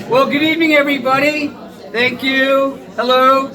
Well, good evening, everybody. Thank you. Hello.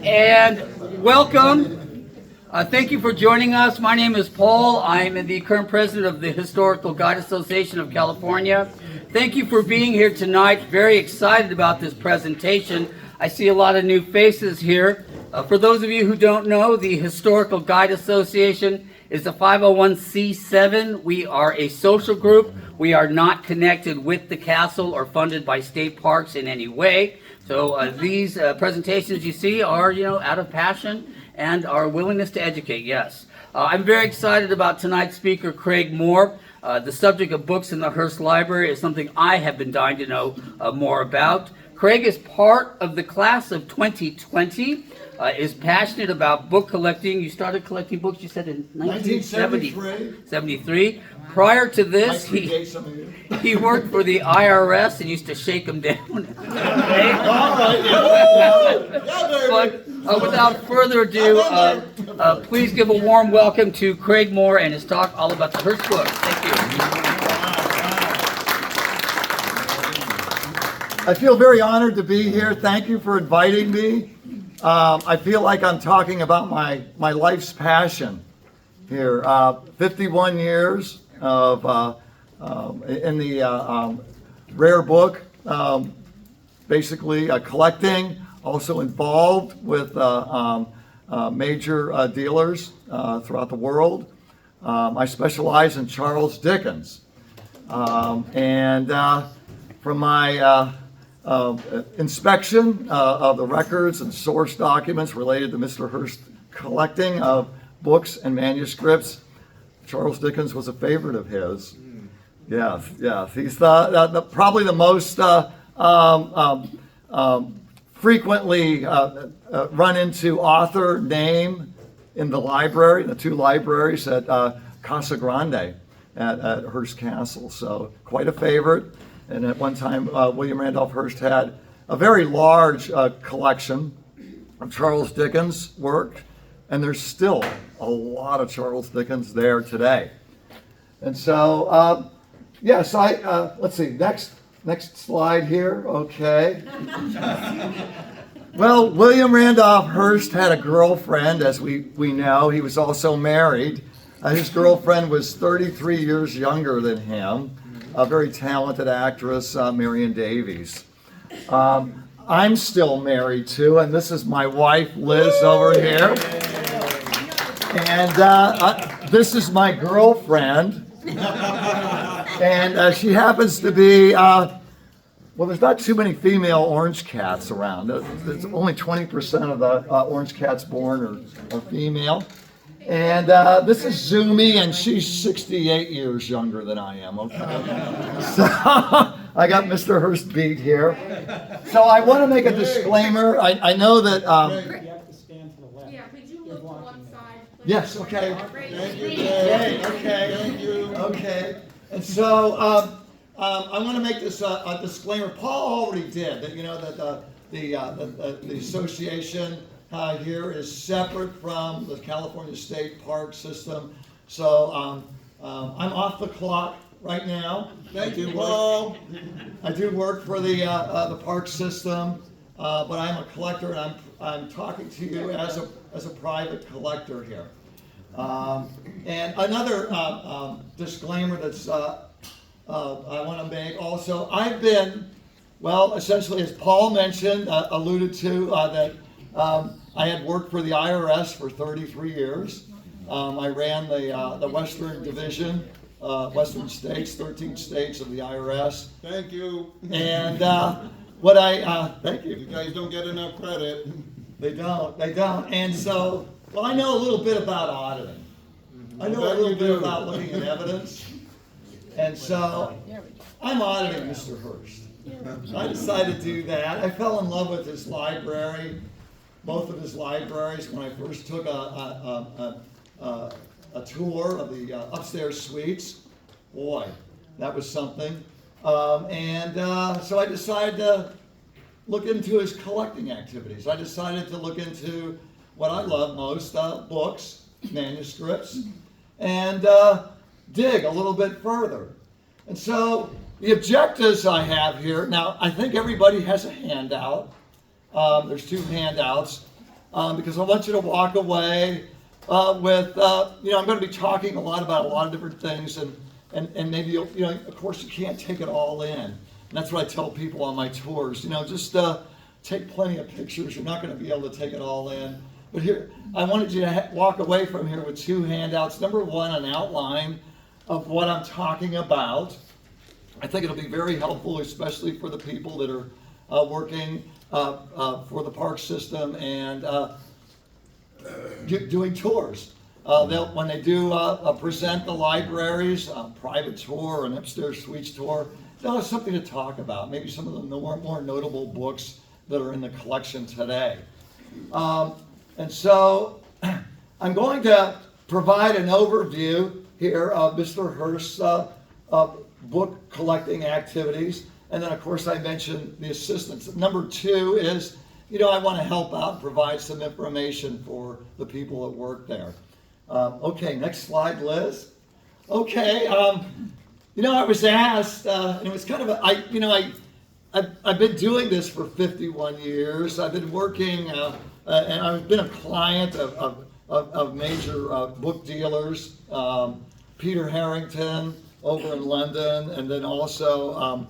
And welcome. Thank you for joining us. My name is Paul. I'm the current president of the Historical Guide Association of California. Thank you for being here tonight. Very excited about this presentation. I see a lot of new faces here. For those of you who don't know, the Historical Guide Association is a 501c7. We are a social group. We are not connected with the castle or funded by state parks in any way. So these presentations you see are, out of passion and our willingness to educate, yes. I'm very excited about tonight's speaker, Craig Moore. The subject of books in the Hearst Library is something I have been dying to know more about. Craig is part of the class of 2020, is passionate about book collecting. You started collecting books, you said, in 1973. Prior to this, he worked for the IRS and used to shake them down. But without further ado, please give a warm welcome to Craig Moore and his talk all about the Hearst books. Thank you. I feel very honored to be here. Thank you for inviting me. I feel like I'm talking about my life's passion here. 51 years of in the rare book, basically collecting, also involved with major dealers throughout the world. I specialize in Charles Dickens. And from my inspection of the records and source documents related to Mr. Hearst's collecting of books and manuscripts, Charles Dickens was a favorite of his. Yes. He's probably the most frequently run into author name in the library, the two libraries at Casa Grande at Hearst Castle. So quite a favorite. And at one time, William Randolph Hearst had a very large collection of Charles Dickens' work, and there's still a lot of Charles Dickens there today. And so, yes, let's see, next slide here, okay. Well, William Randolph Hearst had a girlfriend, as we know. He was also married. His girlfriend was 33 years younger than him, a very talented actress, Marion Davies. I'm still married too, and this is my wife, Liz, over here. And this is my girlfriend. And she happens to be, well, there's not too many female orange cats around. There's only 20% of the orange cats born are female. And this is Zumi, and she's 68 years younger than I am, okay? So I got Mr. Hearst beat here. So I want to make a disclaimer. I know that... you have to stand to the left. Yeah, could you look to one side? Yes, okay. Thank you. Okay. Thank you. Okay. And so I want to make this a disclaimer. Paul already did, that that the association here is separate from the California State Park System. So I'm off the clock right now. Thank you, Paul. I do work for the park system, but I'm a collector, and I'm talking to you as a private collector here. And another disclaimer that's I want to make also. I've been, well, essentially, as Paul mentioned, alluded to, that I had worked for the IRS for 33 years. I ran the Western Division, Western states, 13 states of the IRS. Thank you. And thank you. You guys don't get enough credit. They don't. And so, well, I know a little bit about auditing. I know a little bit about looking at evidence. And so, I'm auditing Mr. Hearst. I decided to do that. I fell in love with his library. Both of his libraries, when I first took a tour of the upstairs suites. Boy, that was something. So I decided to look into his collecting activities. I decided to look into what I love most, books, manuscripts, and dig a little bit further. And so The objectives I have here, now I think everybody has a handout. There's 2 handouts because I want you to walk away with, I'm going to be talking a lot about a lot of different things, and maybe, of course you can't take it all in. And that's what I tell people on my tours, just take plenty of pictures. You're not going to be able to take it all in. But here, I wanted you to walk away from here with 2 handouts. Number 1, an outline of what I'm talking about. I think it'll be very helpful, especially for the people that are working for the park system and doing tours. When they do present the libraries, a private tour, an upstairs suites tour, they'll have something to talk about. Maybe some of the more notable books that are in the collection today. And so I'm going to provide an overview here of Mr. Hearst's book collecting activities. And then, of course, I mentioned the assistance. Number 2 is, I want to help out and provide some information for the people that work there. Okay, next slide, Liz. Okay, I was asked, and it was kind of I've been doing this for 51 years. I've been working, and I've been a client of major book dealers, Peter Harrington over in London, and then also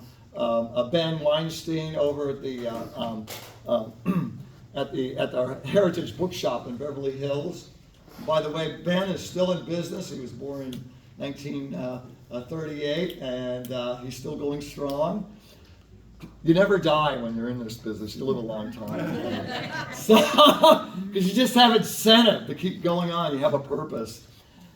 Ben Weinstein over at the at the Heritage Bookshop in Beverly Hills. By the way, Ben is still in business. He was born in 1938, and he's still going strong. You never die when you're in this business. You live a long time. So, because you just have incentive to keep going on. You have a purpose.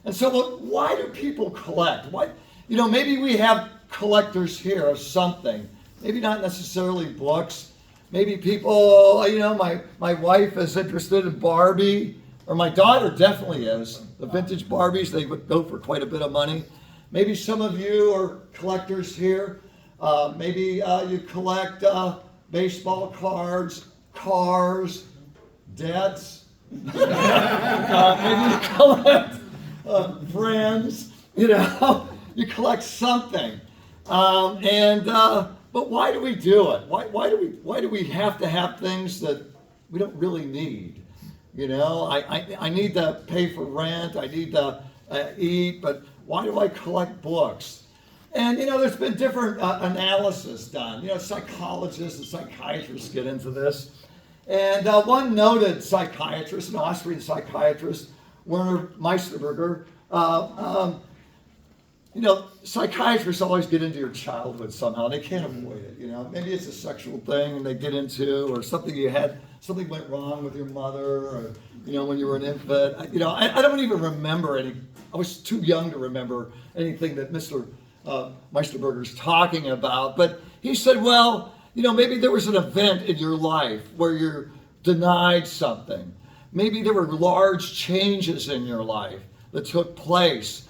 And so, why do people collect? Why, maybe we have collectors here of something. Maybe not necessarily books. Maybe people, my wife is interested in Barbie, or my daughter definitely is. The vintage Barbies, they would go for quite a bit of money. Maybe some of you are collectors here. Maybe you collect baseball cards, cars, debts. Maybe you collect friends. You collect something. But why do we do it? Why do we have to have things that we don't really need? I need to pay for rent. I need to eat. But why do I collect books? And, there's been different analysis done. Psychologists and psychiatrists get into this. And one noted psychiatrist, an Austrian psychiatrist, Werner Meisterberger, psychiatrists always get into your childhood somehow. They can't avoid it, Maybe it's a sexual thing and they get into, or something went wrong with your mother, or, when you were an infant. I don't even remember I was too young to remember anything that Mr. Meisterberger's talking about, but he said, well, maybe there was an event in your life where you're denied something. Maybe there were large changes in your life that took place,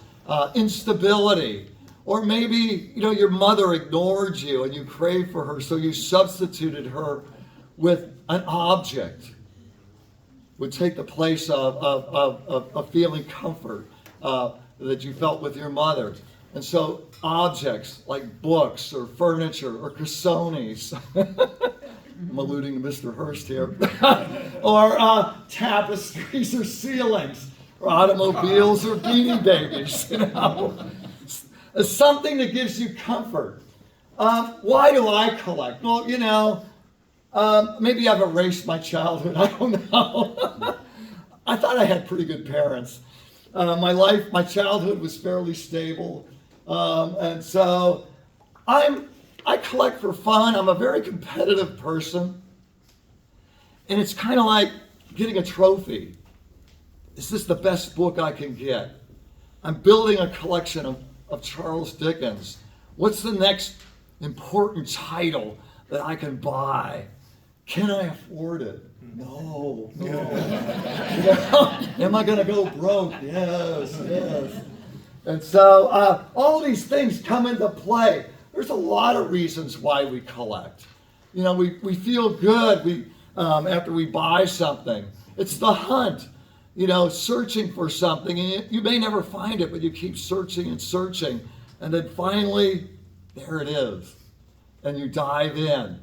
instability, or maybe, your mother ignored you and you craved for her, so you substituted her with an object, would take the place of feeling comfort that you felt with your mother. And so objects like books or furniture or Cassonis, I'm alluding to Mr. Hearst here, or tapestries or ceilings, or automobiles or Beanie Babies, something that gives you comfort. Why do I collect? Well, maybe I've erased my childhood. I don't know. I thought I had pretty good parents. My childhood was fairly stable. And so I collect for fun. I'm a very competitive person. And it's kind of like getting a trophy. Is this the best book I can get? I'm building a collection of Charles Dickens. What's the next important title that I can buy? Can I afford it? No. Am I going to go broke? Yes. And so all these things come into play. There's a lot of reasons why we collect. We feel good after we buy something. It's the hunt, searching for something. And you may never find it, but you keep searching and searching. And then finally, there it is. And you dive in.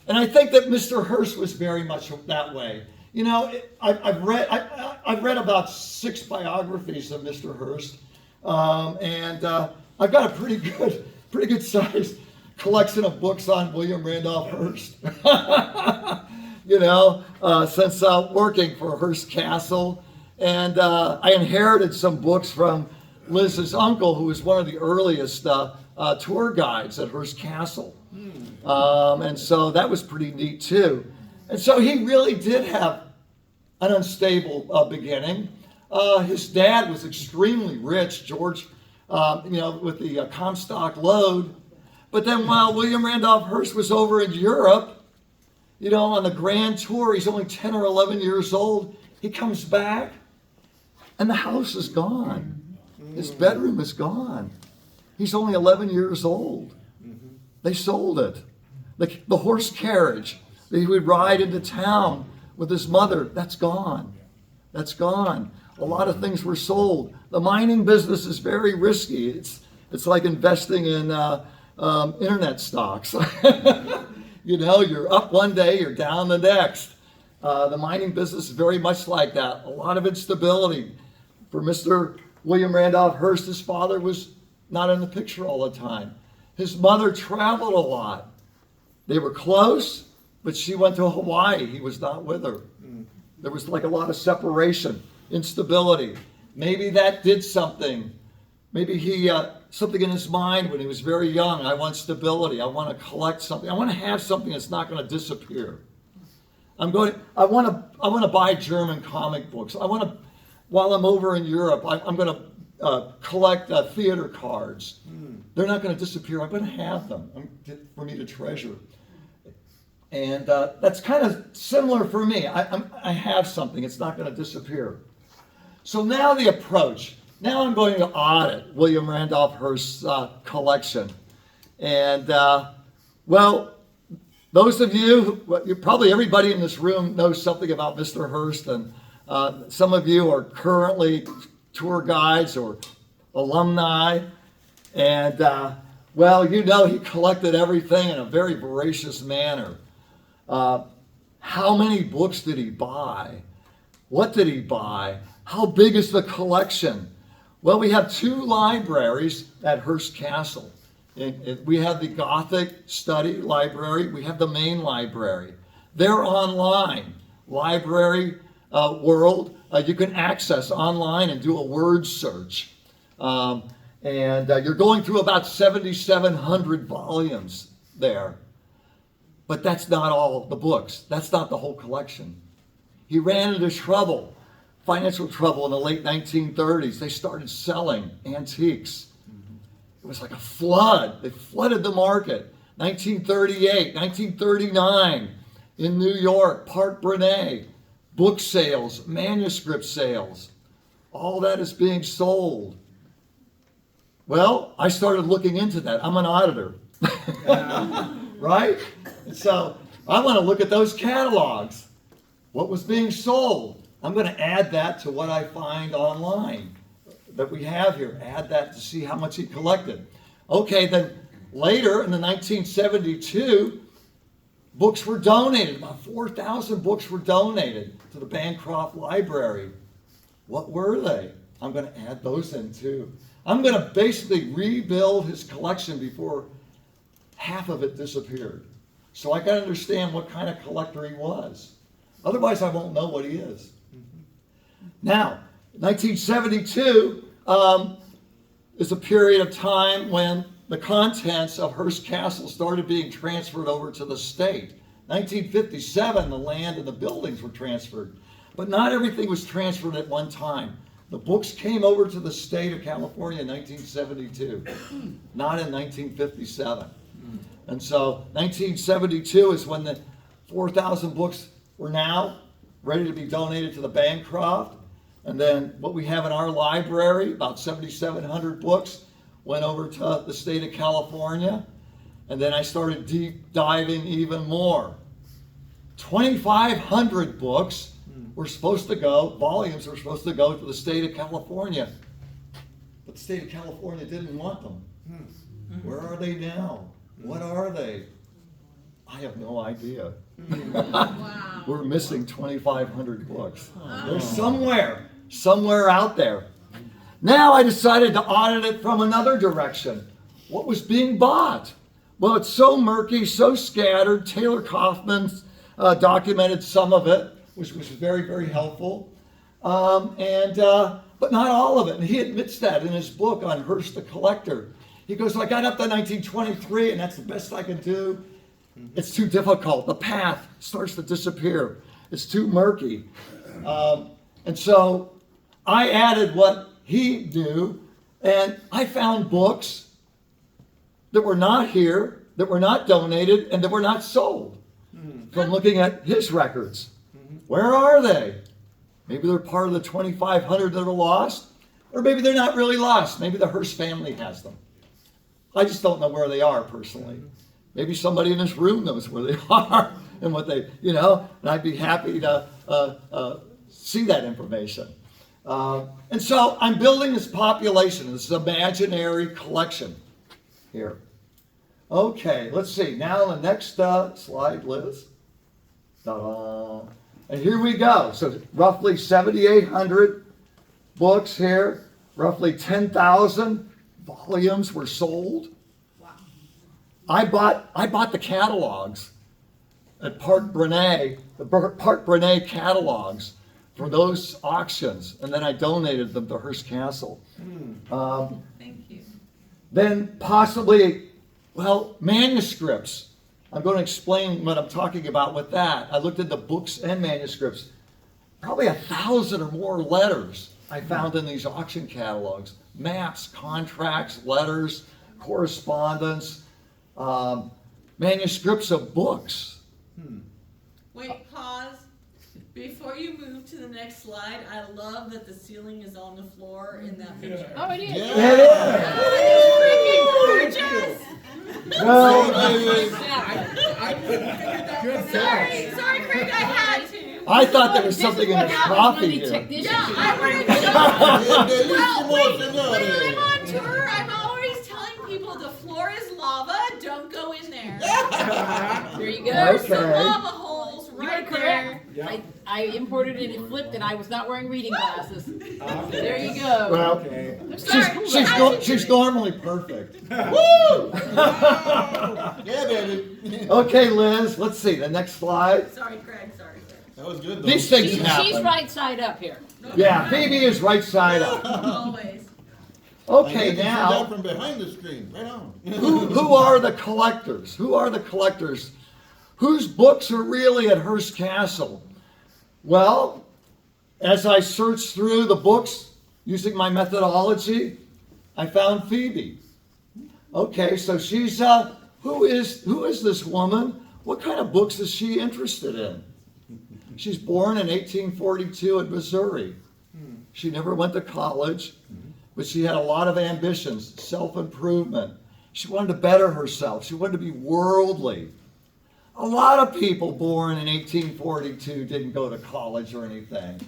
And I think that Mr. Hearst was very much that way. You know, I've read about 6 biographies of Mr. Hearst, and I've got a pretty good sized collection of books on William Randolph Hearst. You know, since working for Hearst Castle, and I inherited some books from Liz's uncle, who was one of the earliest tour guides at Hearst Castle. And so that was pretty neat too. And so he really did have an unstable beginning. His dad was extremely rich, George, you know, with the Comstock Lode. But then while William Randolph Hearst was over in Europe, you know, on the grand tour, he's only 10 or 11 years old. He comes back and the house is gone. His bedroom is gone. He's only 11 years old. They sold it. The horse carriage that he would ride into town with his mother, that's gone. That's gone. A lot of things were sold. The mining business is very risky. It's like investing in internet stocks. You know, you're up one day, you're down the next. The mining business is very much like that. A lot of instability. For Mr. William Randolph Hearst, his father was not in the picture all the time. His mother traveled a lot. They were close, but she went to Hawaii. He was not with her. There was like a lot of separation, instability. Maybe that did something. Maybe he, something in his mind when he was very young. I want stability. I want to collect something. I want to have something that's not going to disappear. I want to buy German comic books. While I'm over in Europe, I'm going to collect theater cards. They're not going to disappear. I'm going to have them for me to treasure. And that's kind of similar for me. I have something. It's not going to disappear. So now the approach. Now I'm going to audit William Randolph Hearst's collection. And, well, those of you, probably everybody in this room knows something about Mr. Hearst. And some of you are currently tour guides or alumni. And, well, you know he collected everything in a very voracious manner. How many books did he buy? What did he buy? How big is the collection? Well, we have 2 libraries at Hearst Castle. We have the Gothic Study library. We have the main library. They're online. Library World, you can access online and do a word search. And you're going through about 7,700 volumes there. But that's not all the books. That's not the whole collection. He ran into trouble, financial trouble in the late 1930s. They started selling antiques. It was like a flood. They flooded the market. 1938, 1939 in New York, Park Brené, book sales, manuscript sales. All that is being sold. Well, I started looking into that. I'm an auditor. Right? And so I want to look at those catalogs. What was being sold? I'm going to add that to what I find online that we have here. Add that to see how much he collected. Okay, then later in the 1972, books were donated. About 4,000 books were donated to the Bancroft Library. What were they? I'm going to add those in too. I'm going to basically rebuild his collection before half of it disappeared. So I got to understand what kind of collector he was. Otherwise, I won't know what he is. Now, 1972 is a period of time when the contents of Hearst Castle started being transferred over to the state. 1957, the land and the buildings were transferred. But not everything was transferred at one time. The books came over to the state of California in 1972, not in 1957. And so 1972 is when the 4,000 books were now ready to be donated to the Bancroft. And then what we have in our library, about 7,700 books, went over to the state of California. And then I started deep diving even more. 2,500 books were supposed to go, volumes were supposed to go to the state of California. But the state of California didn't want them. Where are they now? What are they? I have no idea. Wow. We're missing 2,500 books. They're somewhere out there. Now I decided to audit it from another direction. What was being bought? Well, it's so murky, so scattered. Taylor Kaufman's documented some of it, which was very, very helpful. But not all of it. And he admits that in his book on Hearst the Collector. He goes, I got up to 1923, and that's the best I can do. It's too difficult. The path starts to disappear. It's too murky. And so I added what he knew, and I found books that were not here, that were not donated, and that were not sold from looking at his records. Where are they? Maybe they're part of the 2,500 that are lost, or maybe they're not really lost. Maybe the Hearst family has them. I just don't know where they are personally. Maybe somebody in this room knows where they are and what they, and I'd be happy to see that information. And so I'm building this population, this imaginary collection here. Okay, let's see. Now the next slide, Liz. Ta-da. And here we go. So roughly 7,800 books here. Roughly 10,000 volumes were sold. Wow. I bought the catalogs at Park Brenay, the Park Brenay catalogs for those auctions, and then I donated them to Hearst Castle. Thank you. Then possibly, manuscripts. I'm going to explain what I'm talking about with that. I looked at the books and manuscripts. Probably 1,000 or more letters I found in these auction catalogs. Maps, contracts, letters, correspondence, manuscripts of books. Wait, pause. Before you move to the next slide, I love that the ceiling is on the floor in that picture. Oh, it is. It's freaking gorgeous. Sorry, Craig, I had to. I thought there was something in the coffee here. Yeah, I would have when I'm on tour, I'm always telling people the floor is lava, don't go in there. There you go. There's some Okay. lava holes You are right correct. there. I imported it and flipped and I was not wearing reading glasses. There you go. Well, she's normally perfect. Yeah, baby. Okay, Liz, let's see, the next slide. Sorry, Craig, sorry. That was good, though. These things She's happen. right side up here. Yeah, Phoebe is right side up. Always. Okay, I can see that now, from behind the screen. Right on. who are the collectors? Who are the collectors? Whose books are really at Hearst Castle? Well, as I searched through the books using my methodology, I found Phoebe. Okay, so she's, who is this woman? What kind of books is she interested in? She's born in 1842 in Missouri. She never went to college, but she had a lot of ambitions, self-improvement. She wanted to better herself. She wanted to be worldly. A lot of people born in 1842 didn't go to college or anything.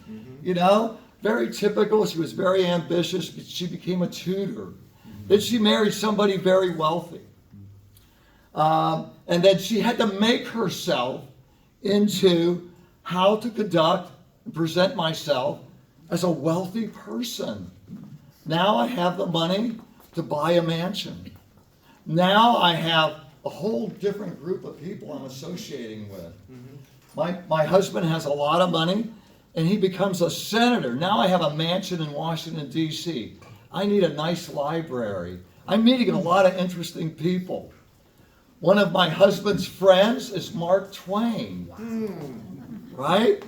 Very typical. She was very ambitious, but she became a tutor. Then she married somebody very wealthy. And then she had to make herself into how to conduct and present myself as a wealthy person. Now I have the money to buy a mansion. Now I have a whole different group of people I'm associating with. My husband has a lot of money, and he becomes a senator. Now I have a mansion in Washington, D.C. I need a nice library. I'm meeting a lot of interesting people. One of my husband's friends is Mark Twain. Right?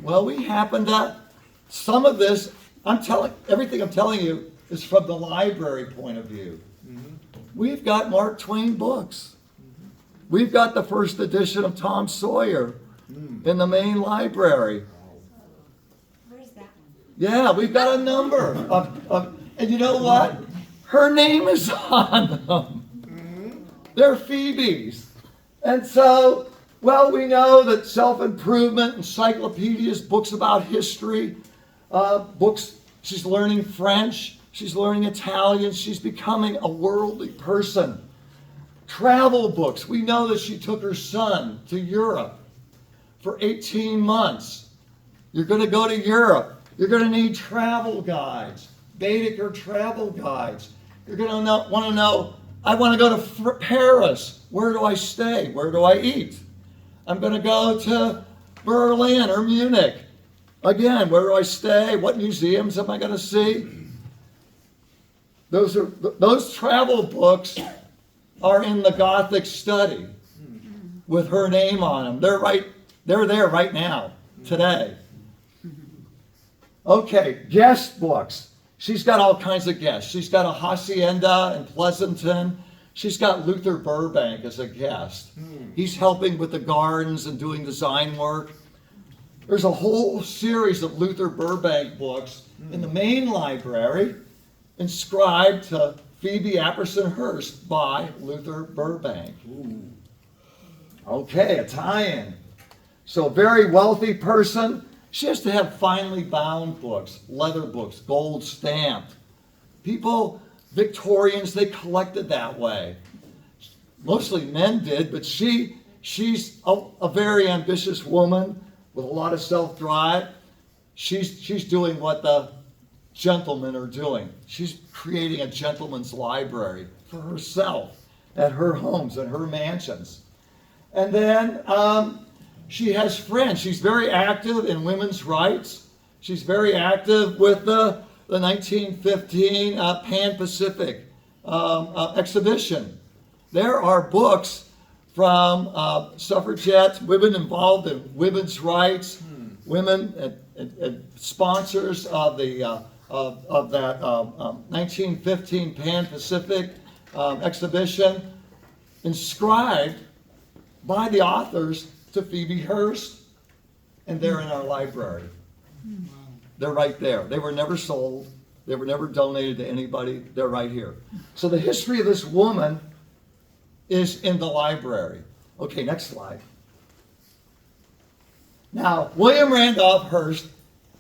Well, we happen to, some of this, everything I'm telling you is from the library point of view. We've got Mark Twain books. We've got the first edition of Tom Sawyer in the main library. Where's that one? Yeah, we've got a number of and you know what? Her name is on them. They're Phoebe's. And so, we know that self-improvement, encyclopedias, books about history, books, she's learning French. She's learning Italian. She's becoming a worldly person. Travel books. We know that she took her son to Europe for 18 months. You're going to go to Europe. You're going to need travel guides, Baedeker travel guides. You're going to want to know, I want to go to Paris. Where do I stay? Where do I eat? I'm going to go to Berlin or Munich. Again, where do I stay? What museums am I going to see? Those travel books are in the Gothic Study with her name on them. They're there right now, today. Okay, guest books. She's got all kinds of guests. She's got a hacienda in Pleasanton. She's got Luther Burbank as a guest. He's helping with the gardens and doing design work. There's a whole series of Luther Burbank books in the main library inscribed to Phoebe Apperson Hearst by Luther Burbank. Okay, a tie-in. So a very wealthy person. She has to have finely bound books, leather books, gold stamped. People, Victorians, they collected that way. Mostly men did, but she's a very ambitious woman with a lot of self-drive. She's doing what the gentlemen are doing. She's creating a gentleman's library for herself at her homes and her mansions. And then she has friends. She's very active in women's rights. She's very active with the 1915 Pan-Pacific exhibition. There are books from suffragettes, women involved in women's rights, women sponsors of the of that 1915 Pan-Pacific exhibition, inscribed by the authors to Phoebe Hearst, and they're in our library. They're right there. They were never sold. They were never donated to anybody. They're right here. So the history of this woman is in the library. Okay, next slide. Now, William Randolph Hearst,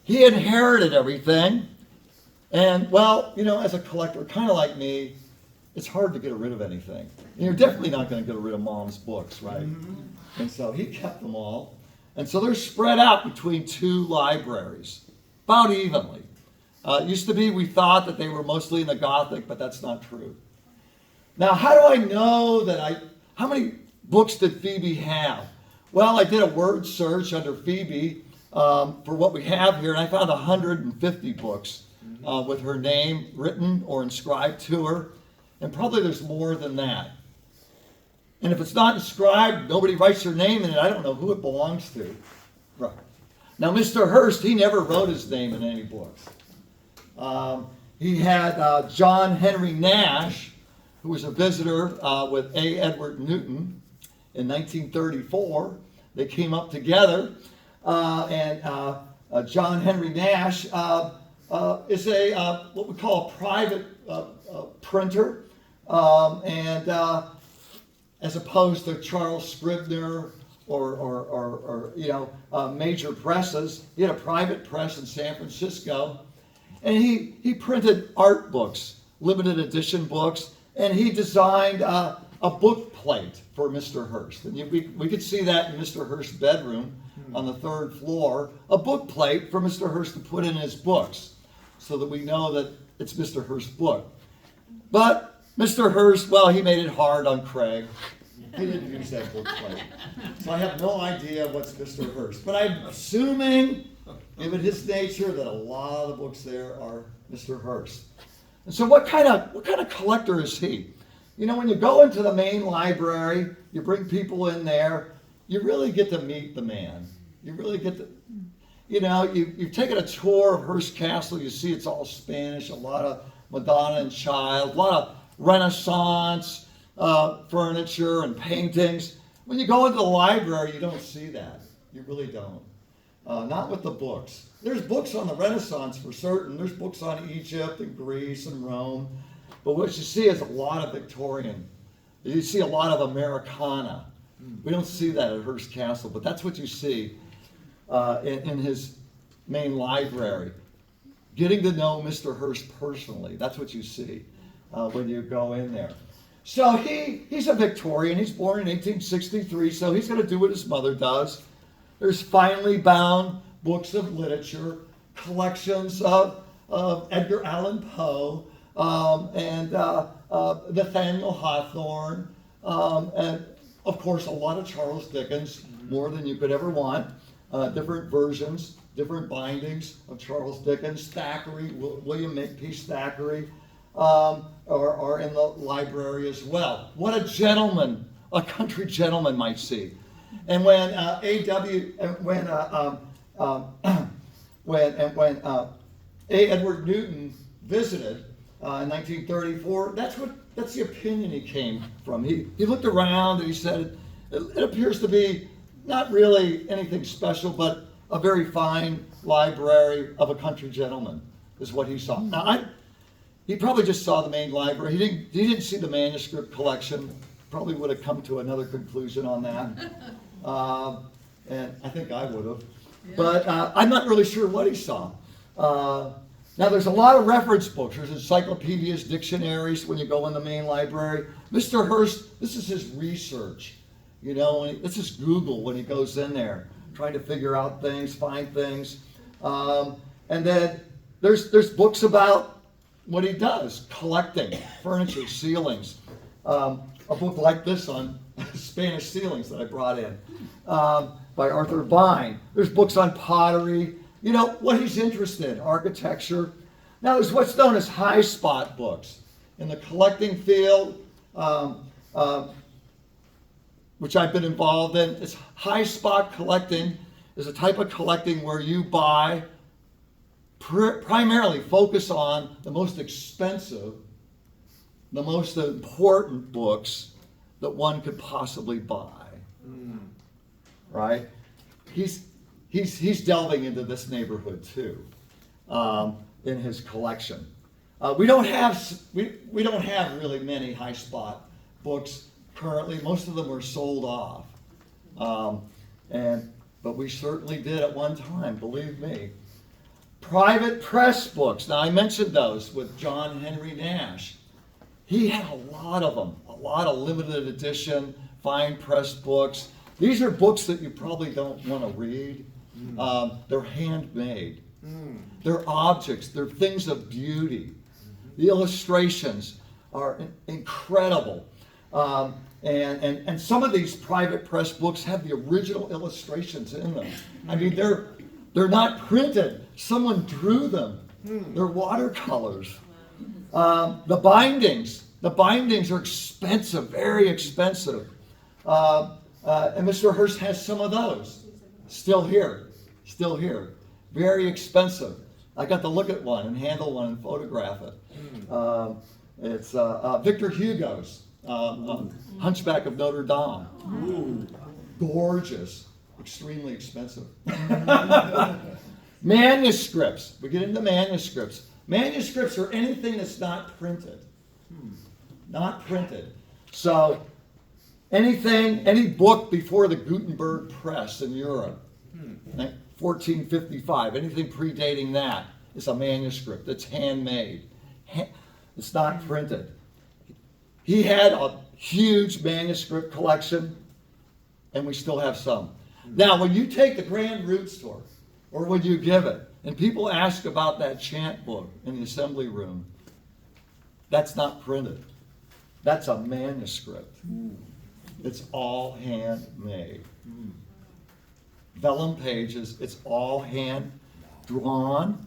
he inherited everything. And, well, you know, as a collector, kind of like me, it's hard to get rid of anything. And you're definitely not going to get rid of Mom's books, right? And so he kept them all. And so they're spread out between two libraries, about evenly. It used to be we thought that they were mostly in the Gothic, but that's not true. Now, how do I know that how many books did Phoebe have? Well, I did a word search under Phoebe for what we have here, and I found 150 books with her name written or inscribed to her. And probably there's more than that. And if it's not inscribed, nobody writes her name in it, I don't know who it belongs to. Right. Now, Mr. Hearst, he never wrote his name in any books. He had John Henry Nash, who was a visitor with A. Edward Newton in 1934. They came up together, and John Henry Nash is what we call a private printer, and as opposed to Charles Scribner or major presses. He had a private press in San Francisco, and he printed art books, limited edition books, and he designed a book plate for Mr. Hearst. And we could see that in Mr. Hearst's bedroom on the 3rd floor, a book plate for Mr. Hearst to put in his books so that we know that it's Mr. Hearst's book. But Mr. Hearst, well, he made it hard on Craig. He didn't use that book plate. So I have no idea what's Mr. Hearst. But I'm assuming, given his nature, that a lot of the books there are Mr. Hearst. And so what kind of collector is he? You know, when you go into the main library, you bring people in there, you really get to meet the man. You really get to, you've taken a tour of Hearst Castle, you see it's all Spanish, a lot of Madonna and Child, a lot of Renaissance furniture and paintings. When you go into the library, you don't see that. You really don't. Not with the books. There's books on the Renaissance for certain. There's books on Egypt and Greece and Rome. But what you see is a lot of Victorian. You see a lot of Americana. We don't see that at Hearst Castle, but that's what you see in his main library. getting to know Mr. Hearst personally. That's what you see when you go in there. So he's a Victorian. He's born in 1863, so he's going to do what his mother does. There's finely bound books of literature, collections of Edgar Allan Poe, and Nathaniel Hawthorne, and of course a lot of Charles Dickens, more than you could ever want. Different versions, different bindings of Charles Dickens. Thackeray, William Makepeace Thackeray, are in the library as well. What a gentleman, a country gentleman might see. And when when A. Edward Newton visited in 1934, that's the opinion he came from. He looked around and he said, it appears to be not really anything special, but a very fine library of a country gentleman is what he saw. Now, he probably just saw the main library. He didn't see the manuscript collection. Probably would have come to another conclusion on that. And I think I would have. Yeah. But I'm not really sure what he saw. Now, there's a lot of reference books. There's encyclopedias, dictionaries when you go in the main library. Mr. Hearst, this is his research. You know, this is Google when he goes in there, trying to figure out things, find things. And then there's books about what he does, collecting furniture, ceilings. A book like this on Spanish ceilings that I brought in by Arthur Vine. There's books on pottery, you know, what he's interested in, architecture. Now there's what's known as high spot books. In the collecting field, which I've been involved in, it's high spot collecting is a type of collecting where you buy, primarily focus on the most expensive, the most important books that one could possibly buy. Right? He's delving into this neighborhood too, in his collection. We don't have really many high spot books currently. Most of them are sold off, but we certainly did at one time. Believe me. Private press books. Now I mentioned those with John Henry Nash. He had a lot of them, a lot of limited edition, fine press books. These are books that you probably don't want to read. They're handmade. They're objects. They're things of beauty. The illustrations are incredible. And some of these private press books have the original illustrations in them. I mean, they're not printed. Someone drew them. They're watercolors. The bindings are expensive, very expensive. And Mr. Hearst has some of those. Still here. Very expensive. I got to look at one and handle one and photograph it. It's Victor Hugo's Hunchback of Notre Dame. Ooh. Gorgeous. Extremely expensive. Manuscripts. We get into manuscripts. Manuscripts are anything that's not printed. Not printed. So any book before the Gutenberg press in Europe, 1455, anything predating that is a manuscript. It's handmade. It's not printed. He had a huge manuscript collection, and we still have some. Now, when you take the Grand Root store, or when you give it, and people ask about that chant book in the assembly room, that's not printed. That's a manuscript. It's all handmade. Vellum pages, it's all hand drawn.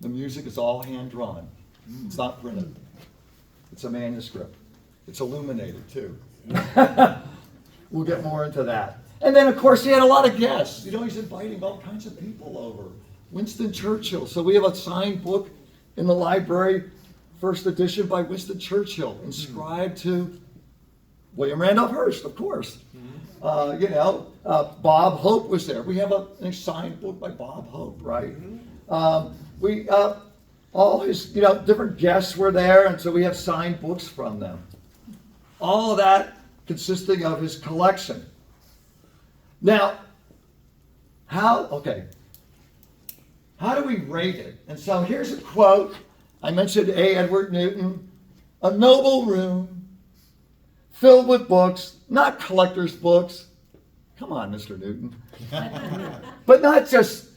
The music is all hand drawn. It's not printed. It's a manuscript. It's illuminated too. We'll get more into that. And then, of course, he had a lot of guests. You know, he's inviting all kinds of people over. Winston Churchill. So we have a signed book in the library, first edition by Winston Churchill, inscribed to William Randolph Hearst, of course. Bob Hope was there. We have a signed book by Bob Hope, right? All his, different guests were there, and so we have signed books from them. All of that consisting of his collection. Now, how how do we rate it? And so here's a quote. I mentioned A. Edward Newton. A noble room filled with books, not collector's books. Come on, Mr. Newton. But not just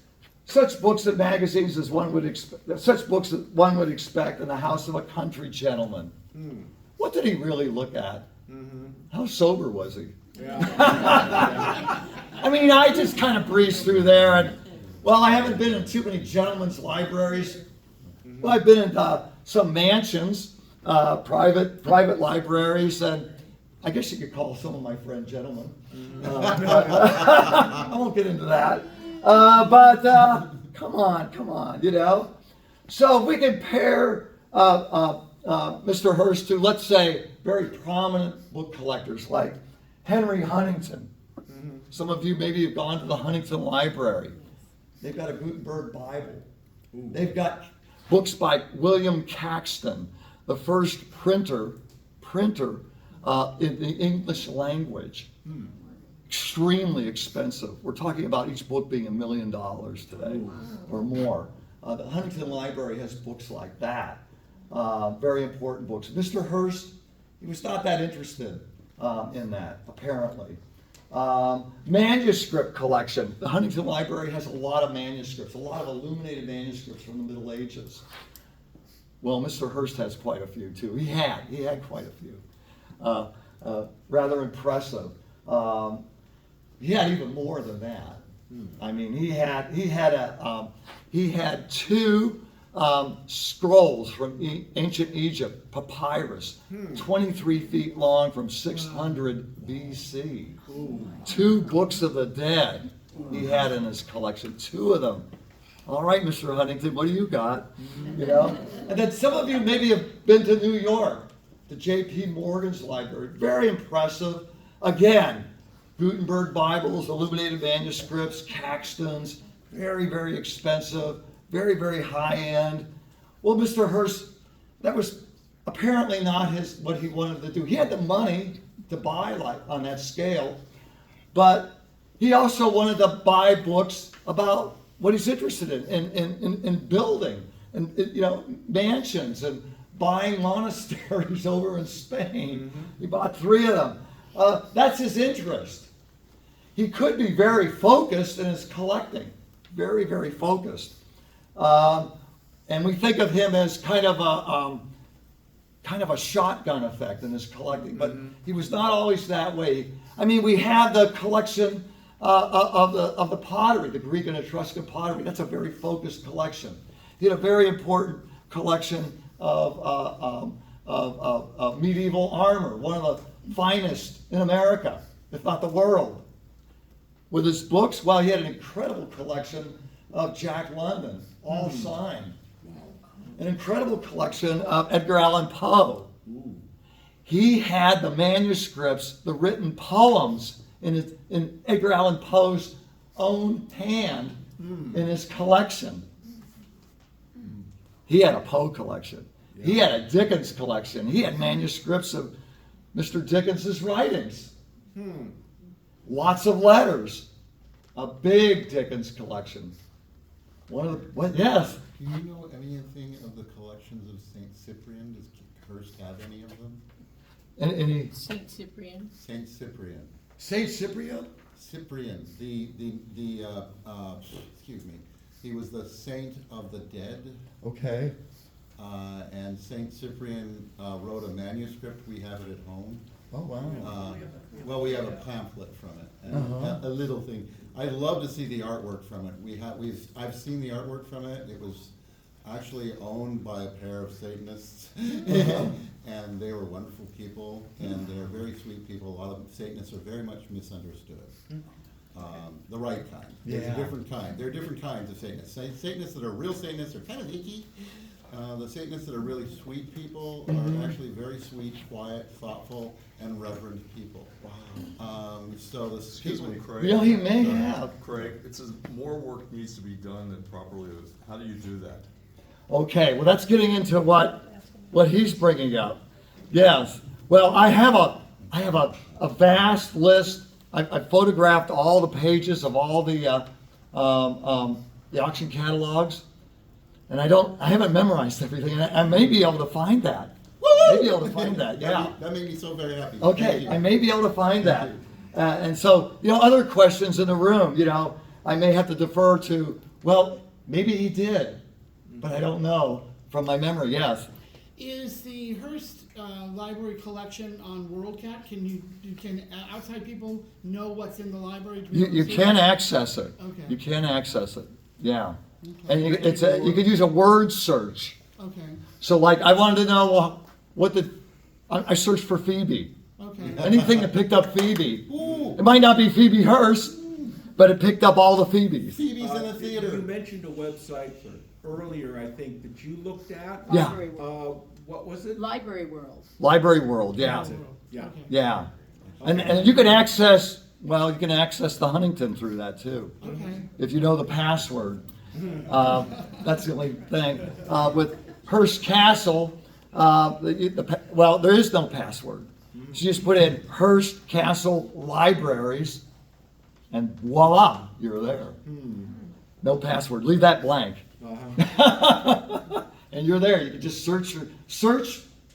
such books and magazines as one would expect, such books that one would expect in the house of a country gentleman. What did he really look at? How sober was he? I mean, I just kind of breezed through there, and well, I haven't been in too many gentlemen's libraries. Well, I've been in some mansions, private libraries, and I guess you could call some of my friends gentlemen. I won't get into that. But come on, you know. So if we compare Mr. Hearst to, let's say, very prominent book collectors like Henry Huntington. Some of you maybe have gone to the Huntington Library. They've got a Gutenberg Bible. They've got books by William Caxton, the first printer in the English language. Extremely expensive. We're talking about each book being $1 million today or more. The Huntington Library has books like that. Very important books. Mr. Hearst, he was not that interested in that, apparently. Manuscript collection. The Huntington Library has a lot of manuscripts, a lot of illuminated manuscripts from the Middle Ages. Well, Mr. Hearst has quite a few too. He had quite a few. Rather impressive. He had even more than that. I mean, he had two scrolls from ancient Egypt, papyrus, 23 feet long from 600 BC. Two books of the dead he had in his collection, two of them. All right, Mr. Huntington, what do you got? You know, and then some of you maybe have been to New York, to J.P. Morgan's library. Very impressive. Again, Gutenberg Bibles, illuminated manuscripts, Caxtons, very, very expensive. Very, very high end. Well, Mr. Hearst, that was apparently not what he wanted to do. He had the money to buy like on that scale, but he also wanted to buy books about what he's interested in building and mansions and buying monasteries over in Spain. He bought 3 of them. That's his interest. He could be very focused in his collecting, very, very focused. And we think of him as kind of a shotgun effect in his collecting, but he was not always that way. I mean, we have the collection of the pottery, the Greek and Etruscan pottery. That's a very focused collection. He had a very important collection of medieval armor, one of the finest in America, if not the world. With his books, well, he had an incredible collection of Jack London, all signed. An incredible collection of Edgar Allan Poe. He had the manuscripts, the written poems in Edgar Allan Poe's own hand in his collection. He had a Poe collection. He had a Dickens collection. He had manuscripts of Mr. Dickens's writings. Lots of letters. A big Dickens collection. Yes. Do you know anything of the collections of Saint Cyprian? Does Hearst have any of them? Any Saint Cyprian. Saint Cyprian. Saint Cyprian? Cyprian. Excuse me. He was the saint of the dead. Okay. And Saint Cyprian wrote a manuscript. We have it at home. Oh wow. Well, we have a pamphlet from it, and a little thing. I'd love to see the artwork from it. I've seen the artwork from it. It was actually owned by a pair of Satanists, and they were wonderful people, and they're very sweet people. A lot of Satanists are very much misunderstood. The right kind. There's a different kind. There are different kinds of Satanists. Satanists that are real Satanists are kind of icky. The Satanists that are really sweet people are actually very sweet, quiet, thoughtful, and reverent people. Wow. Excuse me, Craig. Well, he may have. Craig, it says more work needs to be done than properly. How do you do that? Okay, well, that's getting into what he's bringing up. Yes. Well, I have a vast list. I photographed all the pages of all the the auction catalogs, and I haven't memorized everything. And I may be able to find that. Woo! May be able to find that. Yeah. That made me so very happy. Thank Okay, you. I may be able to find that. Thank And so, other questions in the room, I may have to defer to, well, maybe he did, but I don't know from my memory. Yes. Is the Hearst library collection on WorldCat? Can outside people know what's in the library? You can access it. Okay. You can access it. Yeah. Okay. And you could use a word search. Okay. So, like, I wanted to know I searched for Phoebe. Okay. Anything that picked up Phoebe. Ooh. It might not be Phoebe Hearst, but it picked up all the Phoebes. Phoebe's in the You theater. mentioned a website earlier, I think, that you looked at. Yeah. Library World. What was it? Library World. Library World, yeah. Yeah. Okay. Yeah. And you can access the Huntington through that too. Okay. If you know the password. That's the only thing. With Hearst Castle, there is no password. So you just put in Hearst Castle Libraries, and voila, you're there. No password. Leave that blank. And you're there. You can just search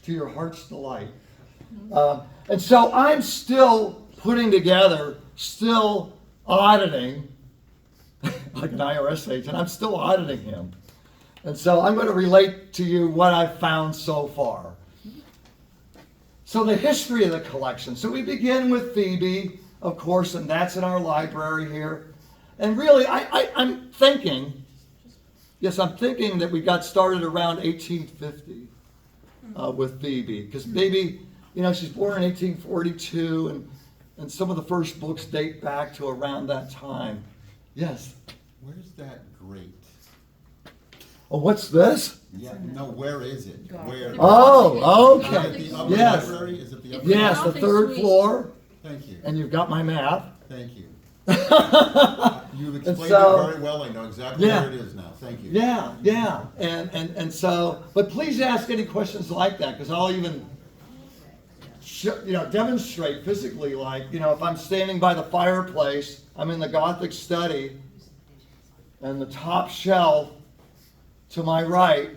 to your heart's delight. And so I'm still putting together, still auditing, like an IRS agent, I'm still auditing him. And so I'm going to relate to you what I've found so far. So the history of the collection. So we begin with Phoebe, of course, and that's in our library here. And really, I'm thinking that we got started around 1850 with Phoebe. Because Phoebe, she's born in 1842, and some of the first books date back to around that time. Yes? Where's that grate? Oh, what's this? Yeah, no, where is it? Where? Oh, Is it okay. the upper Yes. library? Is it the upper Yes, the Gothic third Suite. floor, Thank you. and you've got my map. Thank you. You've explained so- it very well. I know exactly Yeah. where it is now. Thank you. Yeah. And so, but please ask any questions like that, because I'll even demonstrate physically, like, if I'm standing by the fireplace, I'm in the Gothic Study, and the top shelf to my right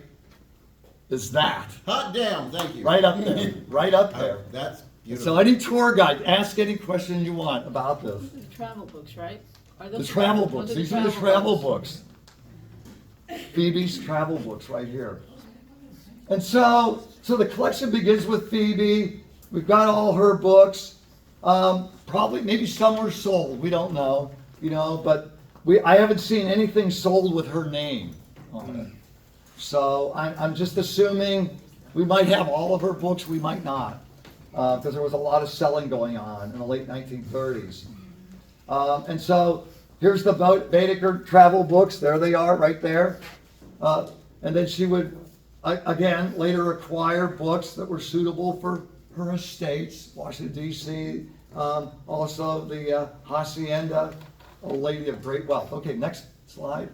is that. Hot damn, thank you. Right up there. Right up there. That's beautiful. So any tour guide, ask any question you want about this. The travel books, right? Are The those travel those books. These are the travel books. Phoebe's travel books right here. And so the collection begins with Phoebe. We've got all her books. Probably, maybe some were sold. We don't know, but I haven't seen anything sold with her name on it. So I'm just assuming we might have all of her books, we might not, because there was a lot of selling going on in the late 1930s. And so here's the Baedeker travel books. There they are, right there. And then she would, again, later acquire books that were suitable for her estates, Washington, D.C., also the Hacienda, a lady of great wealth. Okay, next slide.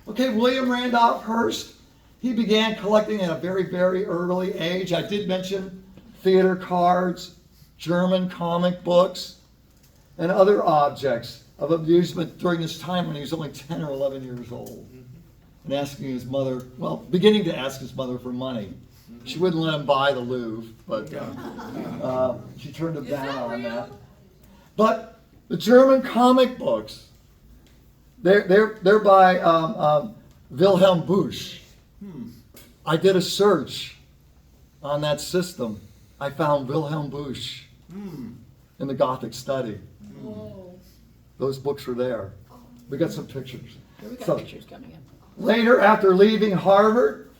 Okay, William Randolph Hearst. He began collecting at a very, very early age. I did mention theater cards, German comic books, and other objects of amusement during this time when he was only 10 or 11 years old. And asking his mother, beginning to ask his mother for money. She wouldn't let him buy the Louvre, but she turned him down on that. But the German comic books, they're by Wilhelm Busch. I did a search on that system. I found Wilhelm Busch in the Gothic Study. Whoa. Those books are there. We got some pictures. Here we got So- pictures coming in. Later, after leaving Harvard,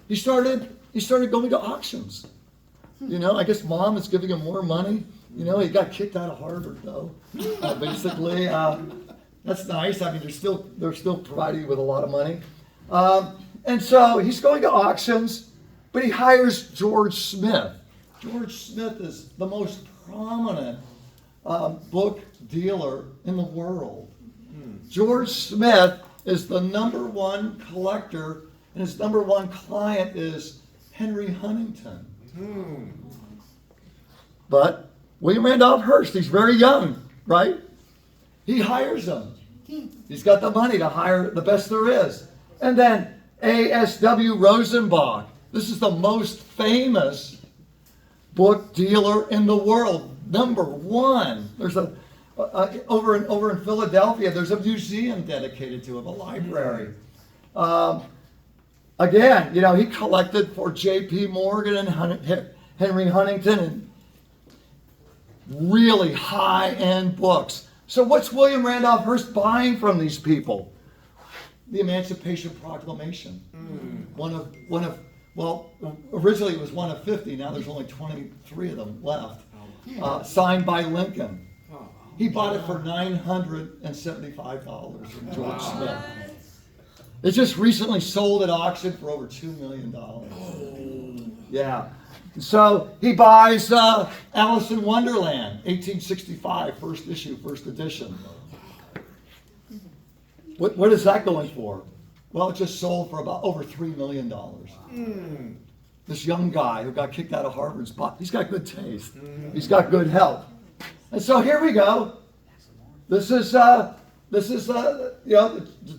he started going to auctions. I guess mom is giving him more money. He got kicked out of Harvard though. Basically, that's nice. I mean, they're still providing you with a lot of money. And so he's going to auctions, but he hires George Smith. George Smith is the most prominent book dealer in the world. George Smith is the #1 collector, and his #1 client is Henry Huntington. But William Randolph Hearst, he's very young, right? He hires him. He's got the money to hire the best there is. And then A.S.W. Rosenbach. This is the most famous book dealer in the world. Number one. There's over in Philadelphia, there's a museum dedicated to him, a library. Again, he collected for J.P. Morgan and Henry Huntington and really high-end books. So what's William Randolph Hearst buying from these people? The Emancipation Proclamation. Well, originally it was one of 50. Now there's only 23 of them left. Signed by Lincoln. He bought it for $975 from George Smith. It just recently sold at auction for over $2 million. Yeah. So he buys Alice in Wonderland, 1865, first issue, first edition. What is that going for? Well, it just sold for about over $3 million. This young guy who got kicked out of Harvard's bought. He's got good taste. He's got good health. And so here we go. This is the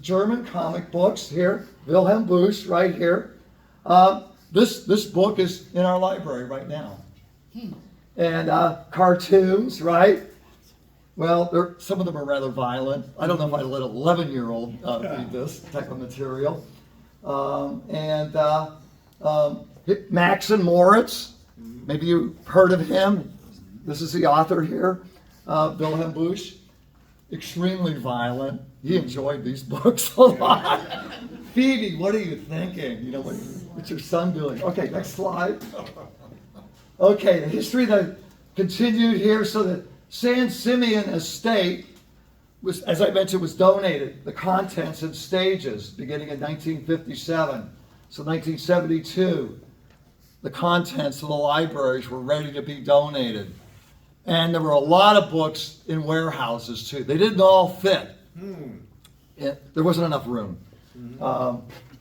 German comic books here. Wilhelm Busch right here. This book is in our library right now. And cartoons, right? Well, some of them are rather violent. I don't know if I'd let an 11-year-old read this type of material. Max and Moritz, maybe you've heard of him. This is the author here, Wilhelm Busch. Extremely violent. He enjoyed these books a lot. Phoebe, what are you thinking? What's your son doing? Okay, next slide. Okay, the history that continued here. So the San Simeon estate was, as I mentioned, was donated. The contents in stages beginning in 1957. So 1972, the contents of the libraries were ready to be donated. And there were a lot of books in warehouses too. They didn't all fit. There wasn't enough room.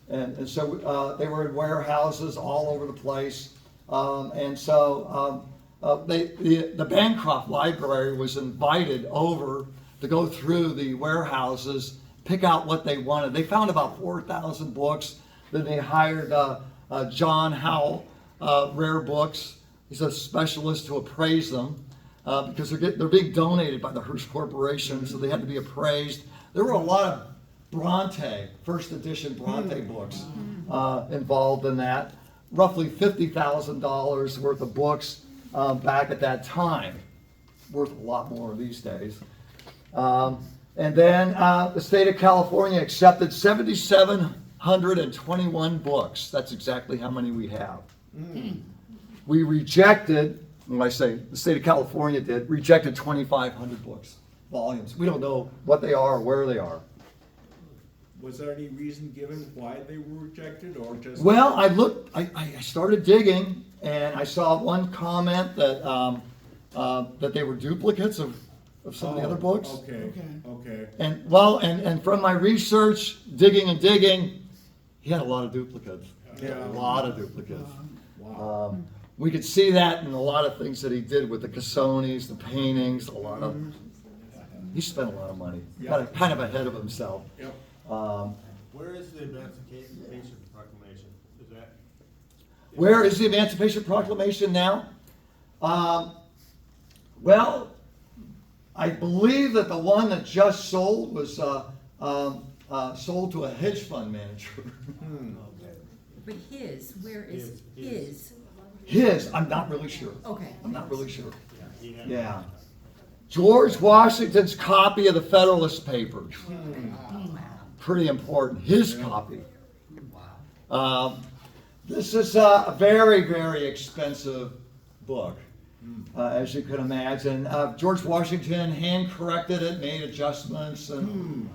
And so they were in warehouses all over the place. The Bancroft Library was invited over to go through the warehouses, pick out what they wanted. They found about 4,000 books. Then they hired John Howell, Rare Books. He's a specialist to appraise them because they're being donated by the Hearst Corporation, so they had to be appraised. There were a lot of Bronte, first edition Bronte books involved in that. Roughly $50,000 worth of books back at that time. Worth a lot more these days. And then the state of California accepted 7,721 books. That's exactly how many we have. We rejected, when I say the state of California did, rejected 2,500 books, volumes. We don't know what they are or where they are. Was there any reason given why they were rejected, or just? Well, I started digging, and I saw one comment that that they were duplicates of some of the other books. Okay. And from my research, digging, he had a lot of duplicates. Yeah. A lot of duplicates. Wow. We could see that in a lot of things that he did with the Cassonis, the paintings, he spent a lot of money. Yep. Kind of ahead of himself. Yep. Where is the Emancipation Proclamation? Where is the Emancipation Proclamation now? Well, I believe that the one that just sold was sold to a hedge fund manager. But where is his? His, I'm not really sure. Okay. I'm not really sure. Yeah. George Washington's copy of the Federalist Papers. Pretty important. His copy. This is a very, very expensive book, as you can imagine. George Washington hand-corrected it, made adjustments, and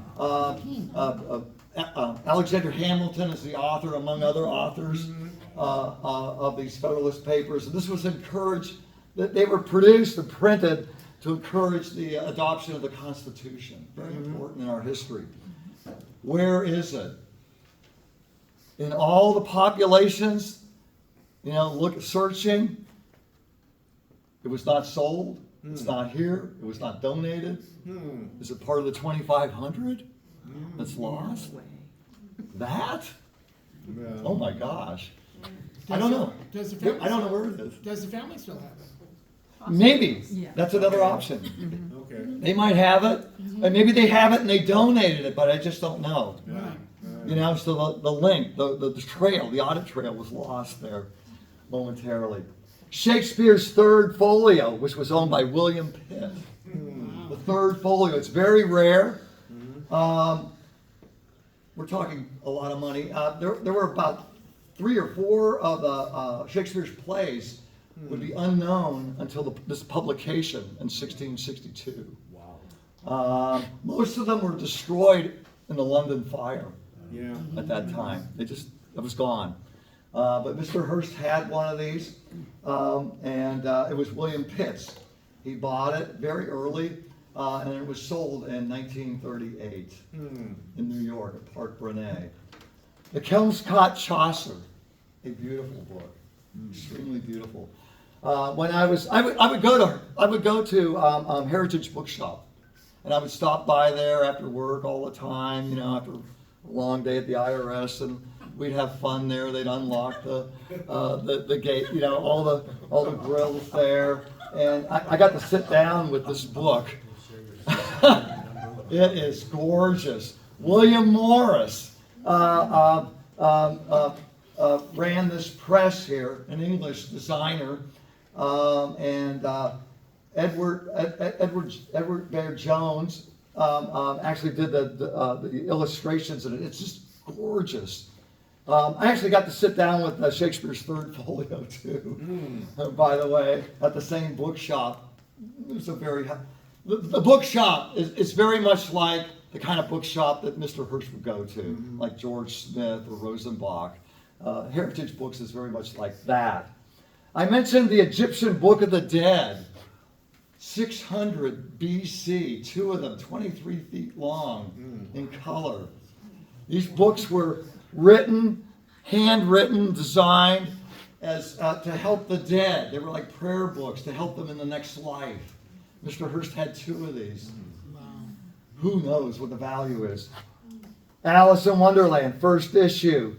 Alexander Hamilton is the author, among other authors, of these Federalist Papers. And this was encouraged, that they were produced and printed to encourage the adoption of the Constitution. Very important in our history. Where is it? In all the populations, searching, it was not sold. It's not here. It was not donated. Is it part of the 2,500 that's lost? That? Oh my gosh. I don't know. Does the family? I don't know where it is. Does the family still have it? Maybe. That's another option. Okay. They might have it, and maybe they have it and they donated it, but I just don't know. Right. You know, so the link, the trail, the audit trail was lost there momentarily. Shakespeare's third folio, which was owned by William Pitt. The third folio, it's very rare. We're talking a lot of money. There were about 3 or 4 of Shakespeare's plays would be unknown until this publication in 1662. Wow. Most of them were destroyed in the London fire at that time. It was gone. But Mr. Hearst had one of these, and it was William Pitt's. He bought it very early, and it was sold in 1938 in New York at Park Brunet. The Kelmscott Chaucer, a beautiful book, extremely beautiful. When I would go to Heritage Bookshop, and I would stop by there after work all the time, you know, after a long day at the IRS, and we'd have fun there. They'd unlock the gate, you know, all the grills there, and I got to sit down with this book. It is gorgeous. William Morris ran this press here, an English designer, and Edward Bear Jones actually did the illustrations in it. It's just gorgeous. I actually got to sit down with Shakespeare's third folio too, by the way, at the same bookshop. It was the bookshop is very much like the kind of bookshop that Mr. Hearst would go to, like George Smith or Rosenbach. Heritage Books is very much like that. I mentioned the Egyptian Book of the Dead, 600 BC, 2 of them, 23 feet long, in color. These books were handwritten, designed as to help the dead. They were like prayer books to help them in the next life. Mr. Hearst had 2 of these. Who knows what the value is? Alice in Wonderland, first issue,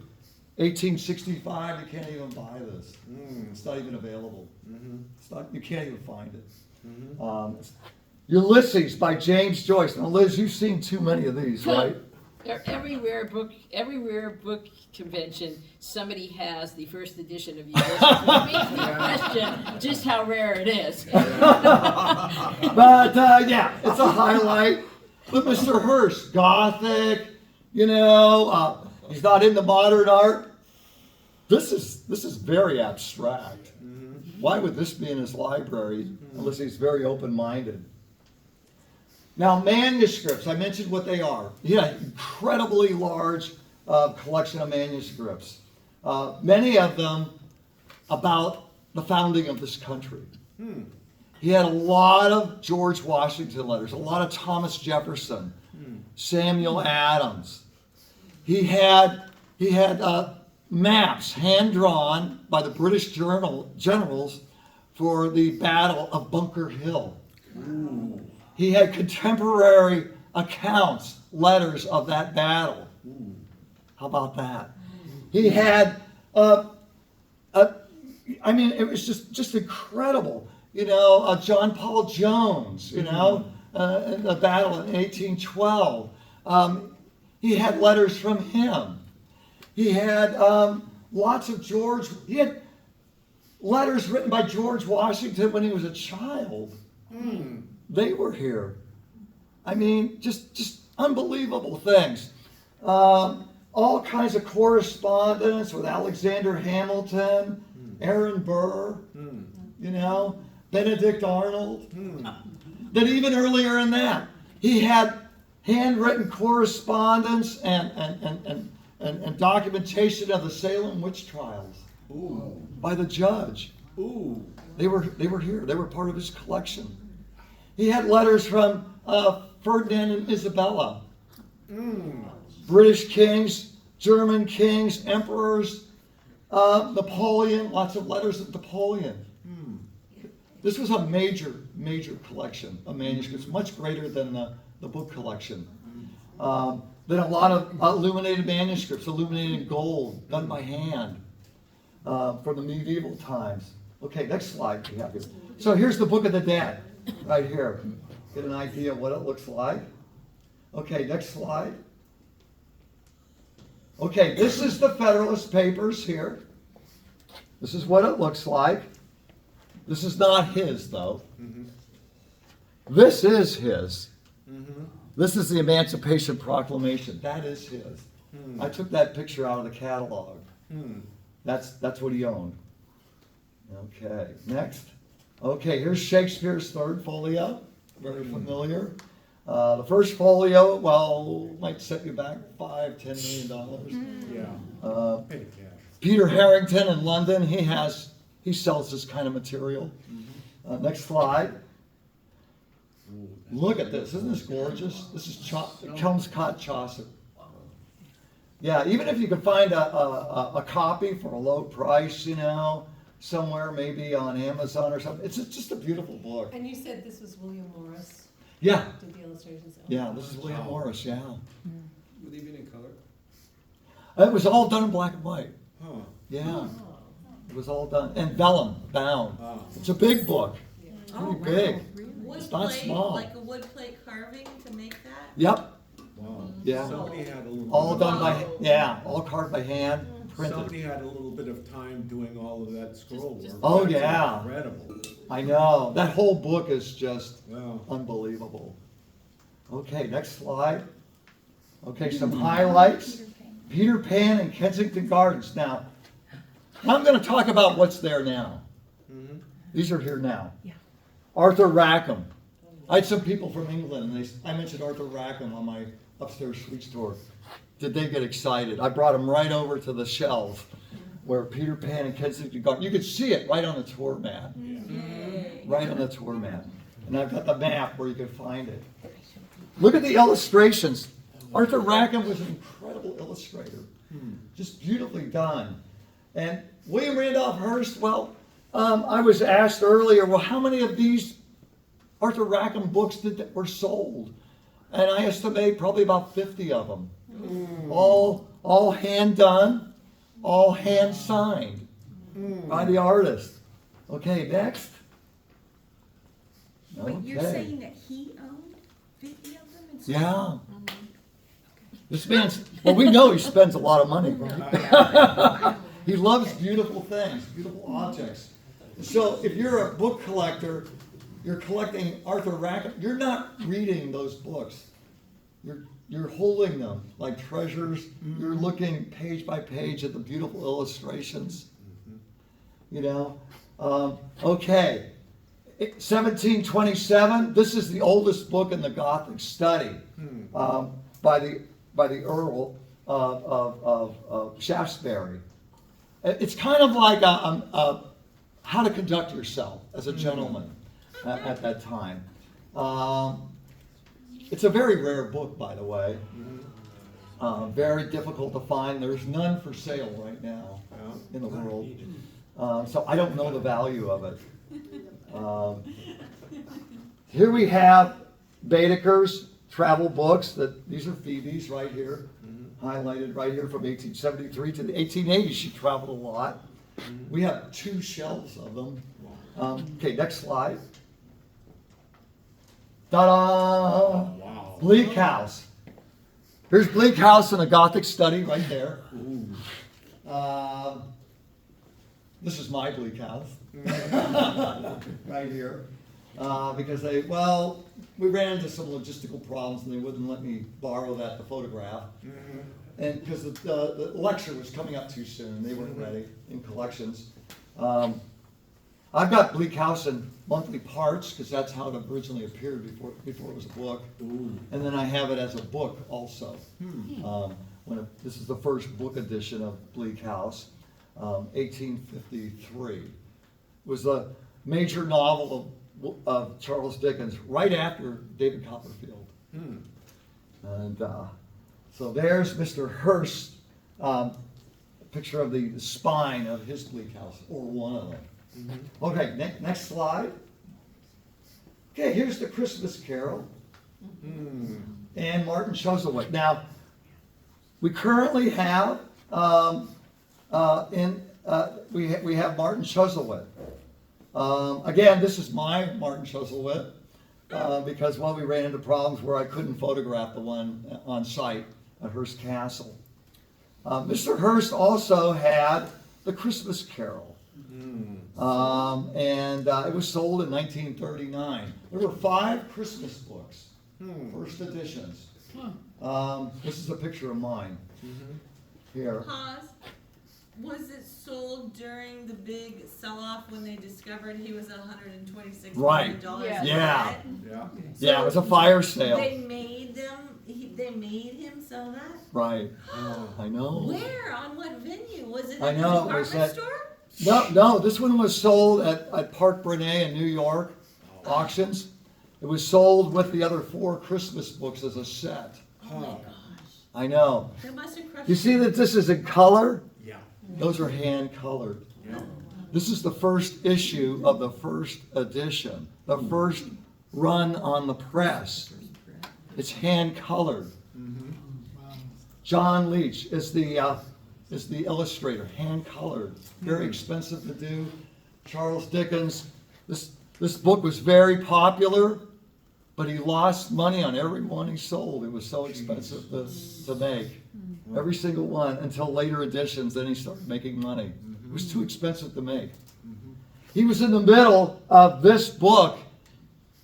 1865. You can't even buy this. It's not even available. You can't even find it. Ulysses by James Joyce. Now, Liz, you've seen too many of these, right? Every rare book convention, somebody has the first edition of Ulysses. It makes me question just how rare it is. But yeah, it's a highlight. But Mr. Hearst, Gothic, you know, he's not into modern art. This is very abstract. Why would this be in his library unless he's very open-minded? Now, manuscripts, I mentioned what they are. He had an incredibly large collection of manuscripts. Many of them about the founding of this country. He had a lot of George Washington letters, a lot of Thomas Jefferson, Samuel Adams. He had maps hand-drawn by the British generals for the Battle of Bunker Hill. He had contemporary accounts, letters of that battle. How about that? He had, I mean, it was just incredible. You know, John Paul Jones, you know, in the battle in 1812. He had letters from him. He had he had letters written by George Washington when he was a child. They were here. I mean, just unbelievable things. All kinds of correspondence with Alexander Hamilton, Aaron Burr, you know, Benedict Arnold. Then even earlier in that, he had handwritten correspondence and documentation of the Salem witch trials by the judge. They were here. They were part of his collection. He had letters from Ferdinand and Isabella, British kings, German kings, emperors, Napoleon, lots of letters of Napoleon. this was a major collection of manuscripts, much greater than the book collection. Then a lot of illuminated manuscripts, illuminated in gold, done by hand from the medieval times. Okay, next slide. We have here. So here's the Book of the Dead, right here. Get an idea of what it looks like. Okay, next slide. Okay, this is the Federalist Papers here. This is what it looks like. This is not his, though. This is his. This is the Emancipation Proclamation. That is his. I took that picture out of the catalog. That's what he owned. Okay, next. Okay, here's Shakespeare's third folio. Very familiar. The first folio, well, might set you back $5-10 million. Yeah. Peter Harrington in London, he sells this kind of material. Next slide. Look at this, isn't this gorgeous? This is Kelmscott Chaucer. Yeah, even if you can find a copy for a low price, you know, somewhere maybe on Amazon or something, it's just a beautiful book. And you said this was William Morris? Yeah. Did the illustrations? Yeah, this is William Morris, yeah. Would they be in color? It was all done in black and white. Huh. Yeah. It was all done. And vellum, bound. Oh. It's a big book. Pretty big. Wood It's not plate, small. like a wood plate carving to make that? Yep. Wow. Yeah. Somebody had a little. All bit of- done by, yeah, all carved by hand, printed. Somebody had a little bit of time doing all of that scroll work. Oh, That's yeah. Incredible. I know. That whole book is just Wow. unbelievable. Okay, next slide. Okay, some highlights. Peter Pan and Kensington Gardens. Now, I'm going to talk about what's there now. These are here now. Yeah. Arthur Rackham. I had some people from England, and I mentioned Arthur Rackham on my upstairs suite tour. Did they get excited? I brought them right over to the shelves where Peter Pan and Kensington Gardens. You could see it right on the tour mat. Right on the tour mat. And I've got the map where you can find it. Look at the illustrations. Arthur Rackham was an incredible illustrator. Just beautifully done. And William Randolph Hearst, well, I was asked earlier, well, how many of these Arthur Rackham books were sold? And I estimate probably about 50 of them. All hand done, all hand signed by the artist. Okay, next. Wait, you're Okay. saying that he owned 50 of them? And Yeah. This man's, well, we know he spends a lot of money, right? He loves beautiful things, beautiful objects. So if you're a book collector, you're collecting Arthur Rackham, you're not reading those books. You're holding them like treasures. You're looking page by page at the beautiful illustrations. You know? Okay. 1727, this is the oldest book in the Gothic Study by the Earl of Shaftesbury. It's kind of like how to conduct yourself as a gentleman at that time. It's a very rare book, by the way. Very difficult to find. There's none for sale right now in the world. So I don't know the value of it. Here we have Baedeker's travel books. These are Phoebe's right here, highlighted right here from 1873 to the 1880s. She traveled a lot. We have 2 shelves of them. Okay, next slide. Ta-da! Wow. Bleak House. Here's Bleak House in a Gothic Study right there. This is my Bleak House. Right here. Because we ran into some logistical problems and they wouldn't let me borrow that to photograph. And because the lecture was coming up too soon, they weren't ready in collections. I've got Bleak House in monthly parts because that's how it originally appeared before it was a book. And then I have it as a book also. This is the first book edition of Bleak House, 1853. It was the major novel of Charles Dickens right after David Copperfield. And so there's Mr. Hearst, a picture of the spine of his Bleak House, or one of them. Okay, next slide. Okay, here's the Christmas Carol. And Martin Chuzzlewit. Now, we currently have we have Martin Chuzzlewit. Again, this is my Martin Chuzzlewit because we ran into problems where I couldn't photograph the one on site at Hearst Castle. Mr. Hearst also had the Christmas Carol. And it was sold in 1939. There were 5 Christmas books, first editions. This is a picture of mine. Here. Pause. Was it sold during the big sell-off when they discovered he was $126 Right. million? Yes. Yeah. Yeah. Yeah, it was a fire sale. They made they made him sell that? Right. I know. Where? On what venue? Was it I in a know, it was department at- store? No, this one was sold at Park Bernay in New York, auctions. It was sold with the other 4 Christmas books as a set. Oh my gosh. I know. That must have crushed You see that this is in color? Yeah. Those are hand colored. Yeah. This is the first issue of the first edition, the first run on the press. It's hand colored. John Leach is the illustrator, hand colored. Very expensive to do. Charles Dickens. This book was very popular, but he lost money on every one he sold. It was so expensive to make. Every single one until later editions, then he started making money. It was too expensive to make. He was in the middle of this book,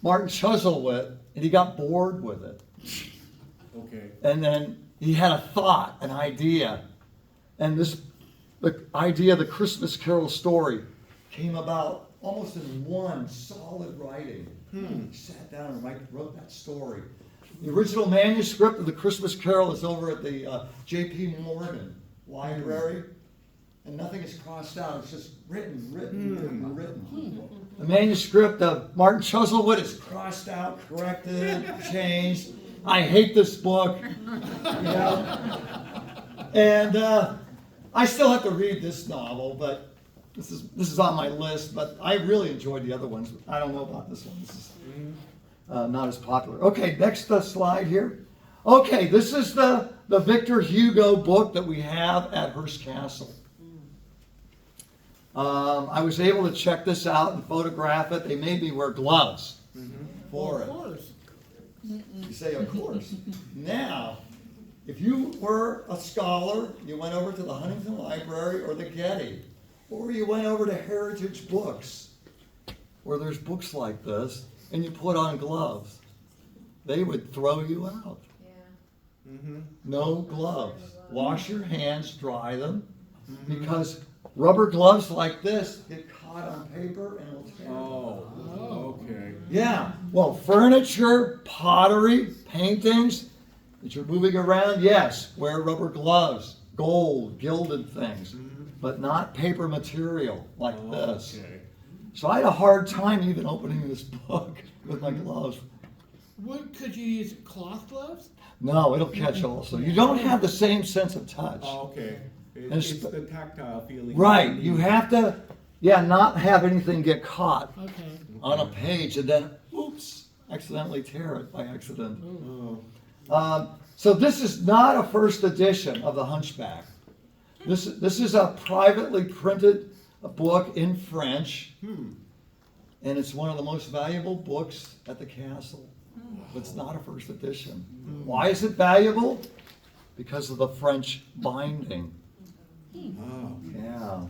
Martin Chuzzlewit, and he got bored with it. Okay. And then he had a thought, an idea. And the idea of the Christmas Carol story came about almost in one solid writing. He sat down and wrote that story. The original manuscript of the Christmas Carol is over at the J.P. Morgan Library. And nothing is crossed out. It's just written. The manuscript of Martin Chuzzlewit is crossed out, corrected, changed. I hate this book. You know? And I still have to read this novel, but this is on my list. But I really enjoyed the other ones. I don't know about this one. This is not as popular. Okay, next slide here. Okay, this is the Victor Hugo book that we have at Hearst Castle. I was able to check this out and photograph it. They made me wear gloves for it. Of course. You say, of course. Now, if you were a scholar, you went over to the Huntington Library or the Getty, or you went over to Heritage Books, where there's books like this, and you put on gloves, they would throw you out. No gloves. Wash your hands, dry them, because rubber gloves like this get caught on paper and will tear. Oh, okay. Yeah. Well, furniture, pottery, paintings that you're moving around, yes, wear rubber gloves, gold, gilded things, but not paper material like this. Okay. So I had a hard time even opening this book with my gloves. Could you use cloth gloves? No, it'll catch also. You don't have the same sense of touch. Oh, okay. And It's the tactile feeling. Right. You have to, not have anything get caught Okay. on a page and then, oops, accidentally tear it by accident. So this is not a first edition of The Hunchback. This is a privately printed book in French, and it's one of the most valuable books at the castle. But it's not a first edition. Why is it valuable? Because of the French binding. Oh. Yeah.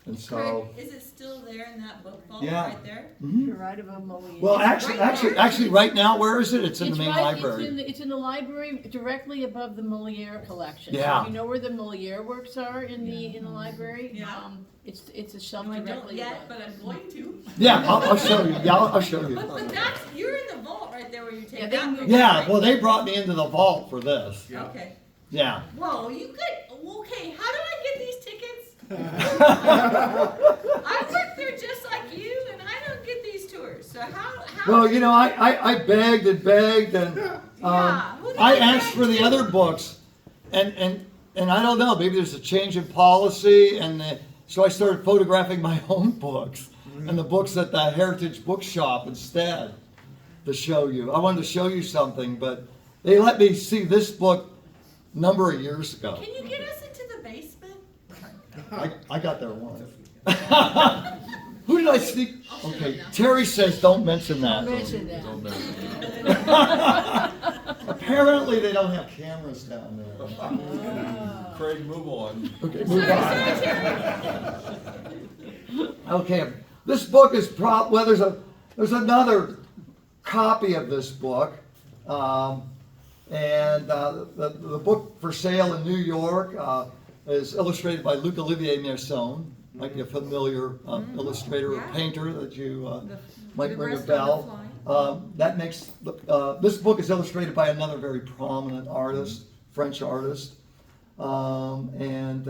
And so. Craig, is it still there in that book vault Yeah. right there? You're right above Moliere. Well, actually, right now, where is it? It's in the main right, library. It's in the library directly above the Moliere collection. Yeah. So you know where the Moliere works are in the library? Yeah. It's a shelf No, I don't directly yet, above. but I'm going to. Yeah, I'll show you. Yeah, I'll show you. But you're in the vault right there where you take Yeah, they that moved book, Yeah, right? well, they brought me into the vault for this. Yeah. Okay. Yeah. Whoa, you could. Okay, how do I get these tickets? I work there just like you, and I don't get these tours. So how? Well, I begged and begged, and who did I you asked beg for the to? other books, and I don't know, maybe there's a change in policy, and so I started photographing my own books. and the book's at the Heritage Bookshop instead to show you. I wanted to show you something, but they let me see this book a number of years ago. Can you get us into the basement? I got there once. Who did I sneak? Okay, Terry says don't mention that. Mention that. Don't know. Apparently they don't have cameras down there. Craig, move on. Okay, move on. Okay, this book is well, there's another copy of this book, and the book for sale in New York is illustrated by Luc Olivier Merson. Might be a familiar illustrator or painter that you might ring a bell. That makes this book is illustrated by another very prominent artist, French artist, and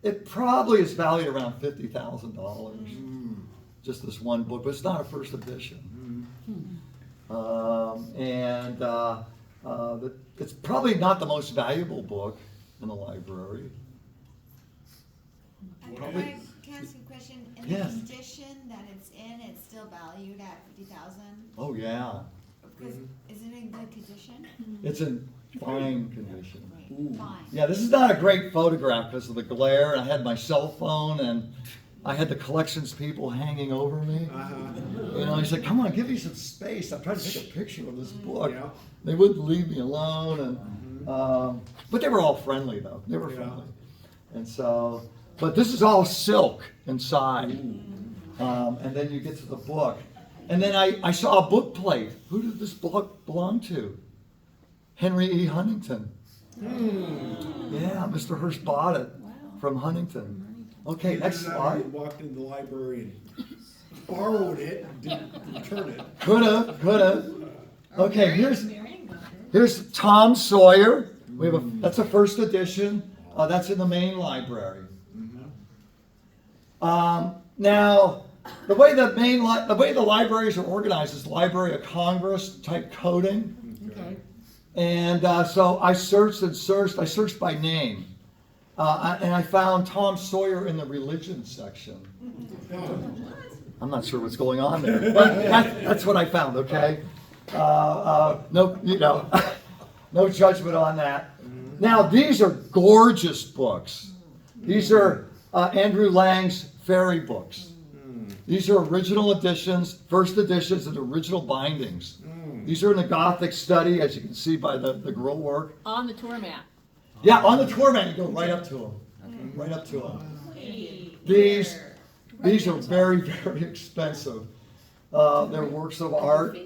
it probably is valued around $50,000. Just this one book, but it's not a first edition. It's probably not the most valuable book in the library. Can I ask you a question? In Yes. the condition that it's in, it's still valued at 50,000? Oh yeah, Because isn't it in good condition? it's in fine condition. Fine. Yeah, this is not a great photograph because of the glare, and I had my cell phone, and I had the collections people hanging over me. You know, he said, "Come on, give me some space. I'm trying to take a picture of this book." Yeah. They wouldn't leave me alone, and but they were all friendly though. They were friendly, and so. But this is all silk inside, and then you get to the book, and then I saw a book plate. Who did this book belong to? Henry E. Huntington. Yeah, Mr. Hearst bought it from Huntington. Okay, next slide. Walked into the library and borrowed it, and didn't return it. Could have. Okay, here's Tom Sawyer. We have that's a first edition. That's in the main library. Now, the way the libraries are organized is Library of Congress type coding. Okay. And so I searched. I searched by name. And I found Tom Sawyer in the religion section. I'm not sure what's going on there, but that's what I found, okay? No, no judgment on that. Now, these are gorgeous books. These are Andrew Lang's fairy books. These are original editions, first editions, and original bindings. These are in the Gothic Study, as you can see by the grill work. On the tour mat. Yeah, on the tour mat, you go right up to them. Right up to them. These are very, very expensive. They're works of art,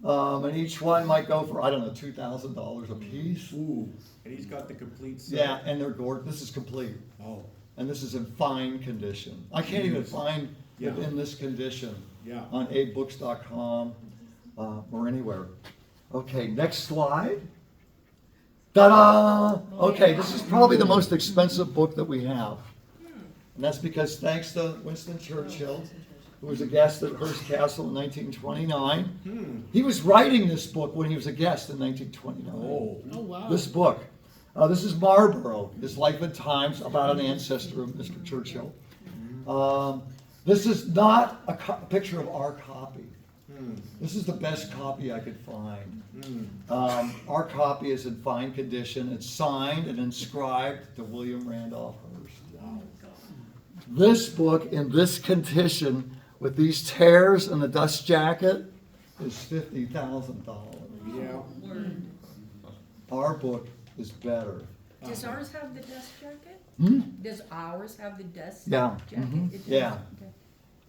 and each one might go for, I don't know, $2,000 a piece. Ooh, and he's got the complete set. Yeah, and they're gorgeous. This is complete. Oh. And this is in fine condition. I can't even find it in this condition on abebooks.com or anywhere. Okay, next slide. Ta-da! Okay, this is probably the most expensive book that we have. And that's because thanks to Winston Churchill, who was a guest at Hearst Castle in 1929. He was writing this book when he was a guest in 1929. Oh, wow. This book. This is Marlborough, His Life and Times, about an ancestor of Mr. Churchill. This is not a picture of our copy. This is the best copy I could find. Our copy is in fine condition. It's signed and inscribed to William Randolph Hearst. This book in this condition with these tears and the dust jacket is $50,000. yeah. Our book is better. Does ours have the dust jacket? Does ours have the dust Yeah. jacket? Mhm. It does? Yeah. Okay.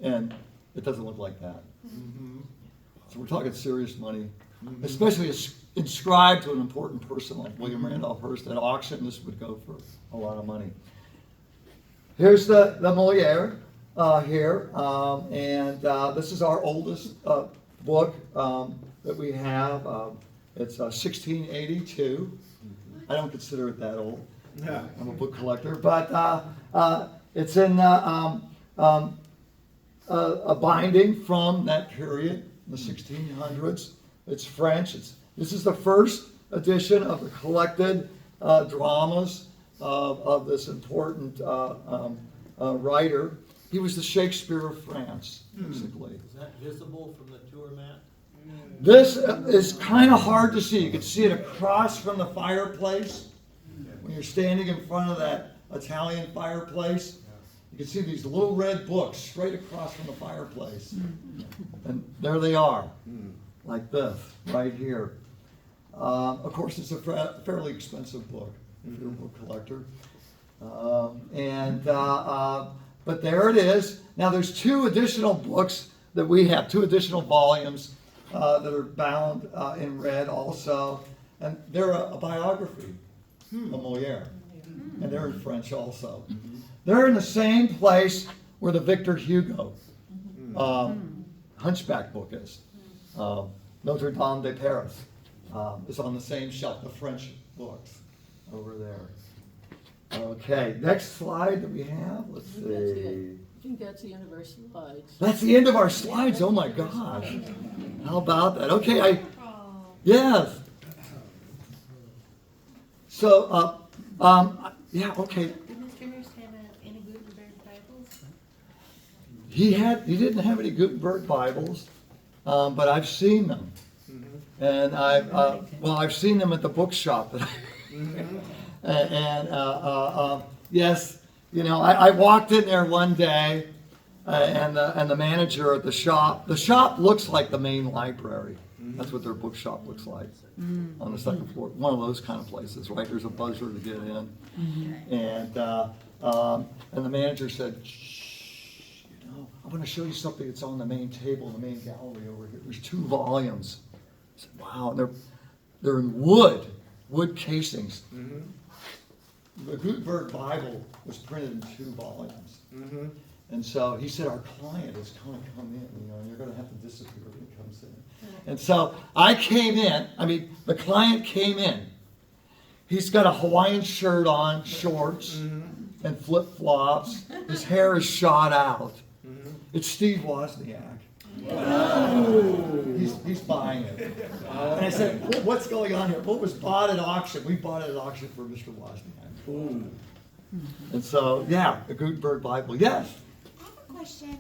And it doesn't look like that. So we're talking serious money, especially inscribed to an important person like William Randolph Hearst. At auction, this would go for a lot of money. Here's the Moliere here, and this is our oldest book that we have. It's 1682. I don't consider it that old. I'm a book collector, but it's in a binding from that period, the 1600s. It's French. This is the first edition of the collected dramas of this important writer. He was the Shakespeare of France, basically. Is that visible from the tour map? This is kind of hard to see. You can see it across from the fireplace. When you're standing in front of that Italian fireplace, you can see these little red books straight across from the fireplace. And there they are, like this, right here. Of course, it's a fairly expensive book if you're a book collector. But there it is. Now there's 2 additional books that we have, 2 additional volumes that are bound in red also. And they're a biography of Moliere. And they're in French also. They're in the same place where the Victor Hugo Hunchback book is. Notre Dame de Paris is on the same shelf, the French books over there. Okay, next slide that we have, let's see. I think that's the end of our slides. That's the end of our slides, oh my gosh. How about that? Okay, yes. So, yeah, okay. Did Mr. Hearst have any Gutenberg Bibles? He didn't have any Gutenberg Bibles, but I've seen them. And I've seen them at the bookshop. Yes, you know, I walked in there one day, and the manager at the shop looks like the main library. That's what their bookshop looks like on the second floor. One of those kind of places, right? There's a buzzer to get in, and the manager said, "Shh, you know, I'm going to show you something that's on the main table in the main gallery over here. There's 2 volumes." I said, "Wow, they're in wood casings." The Gutenberg Bible was printed in 2 volumes. And so he said, our client is going to come in, you know, and you're going to have to disappear when he comes in. And so I came in, the client came in. He's got a Hawaiian shirt on, shorts, and flip-flops. His hair is shot out. It's Steve Wozniak. He's buying it. And I said, what's going on here? What was bought at auction? We bought it at auction for Mr. Wozniak. And so, yeah, the Gutenberg Bible, yes. I have a question.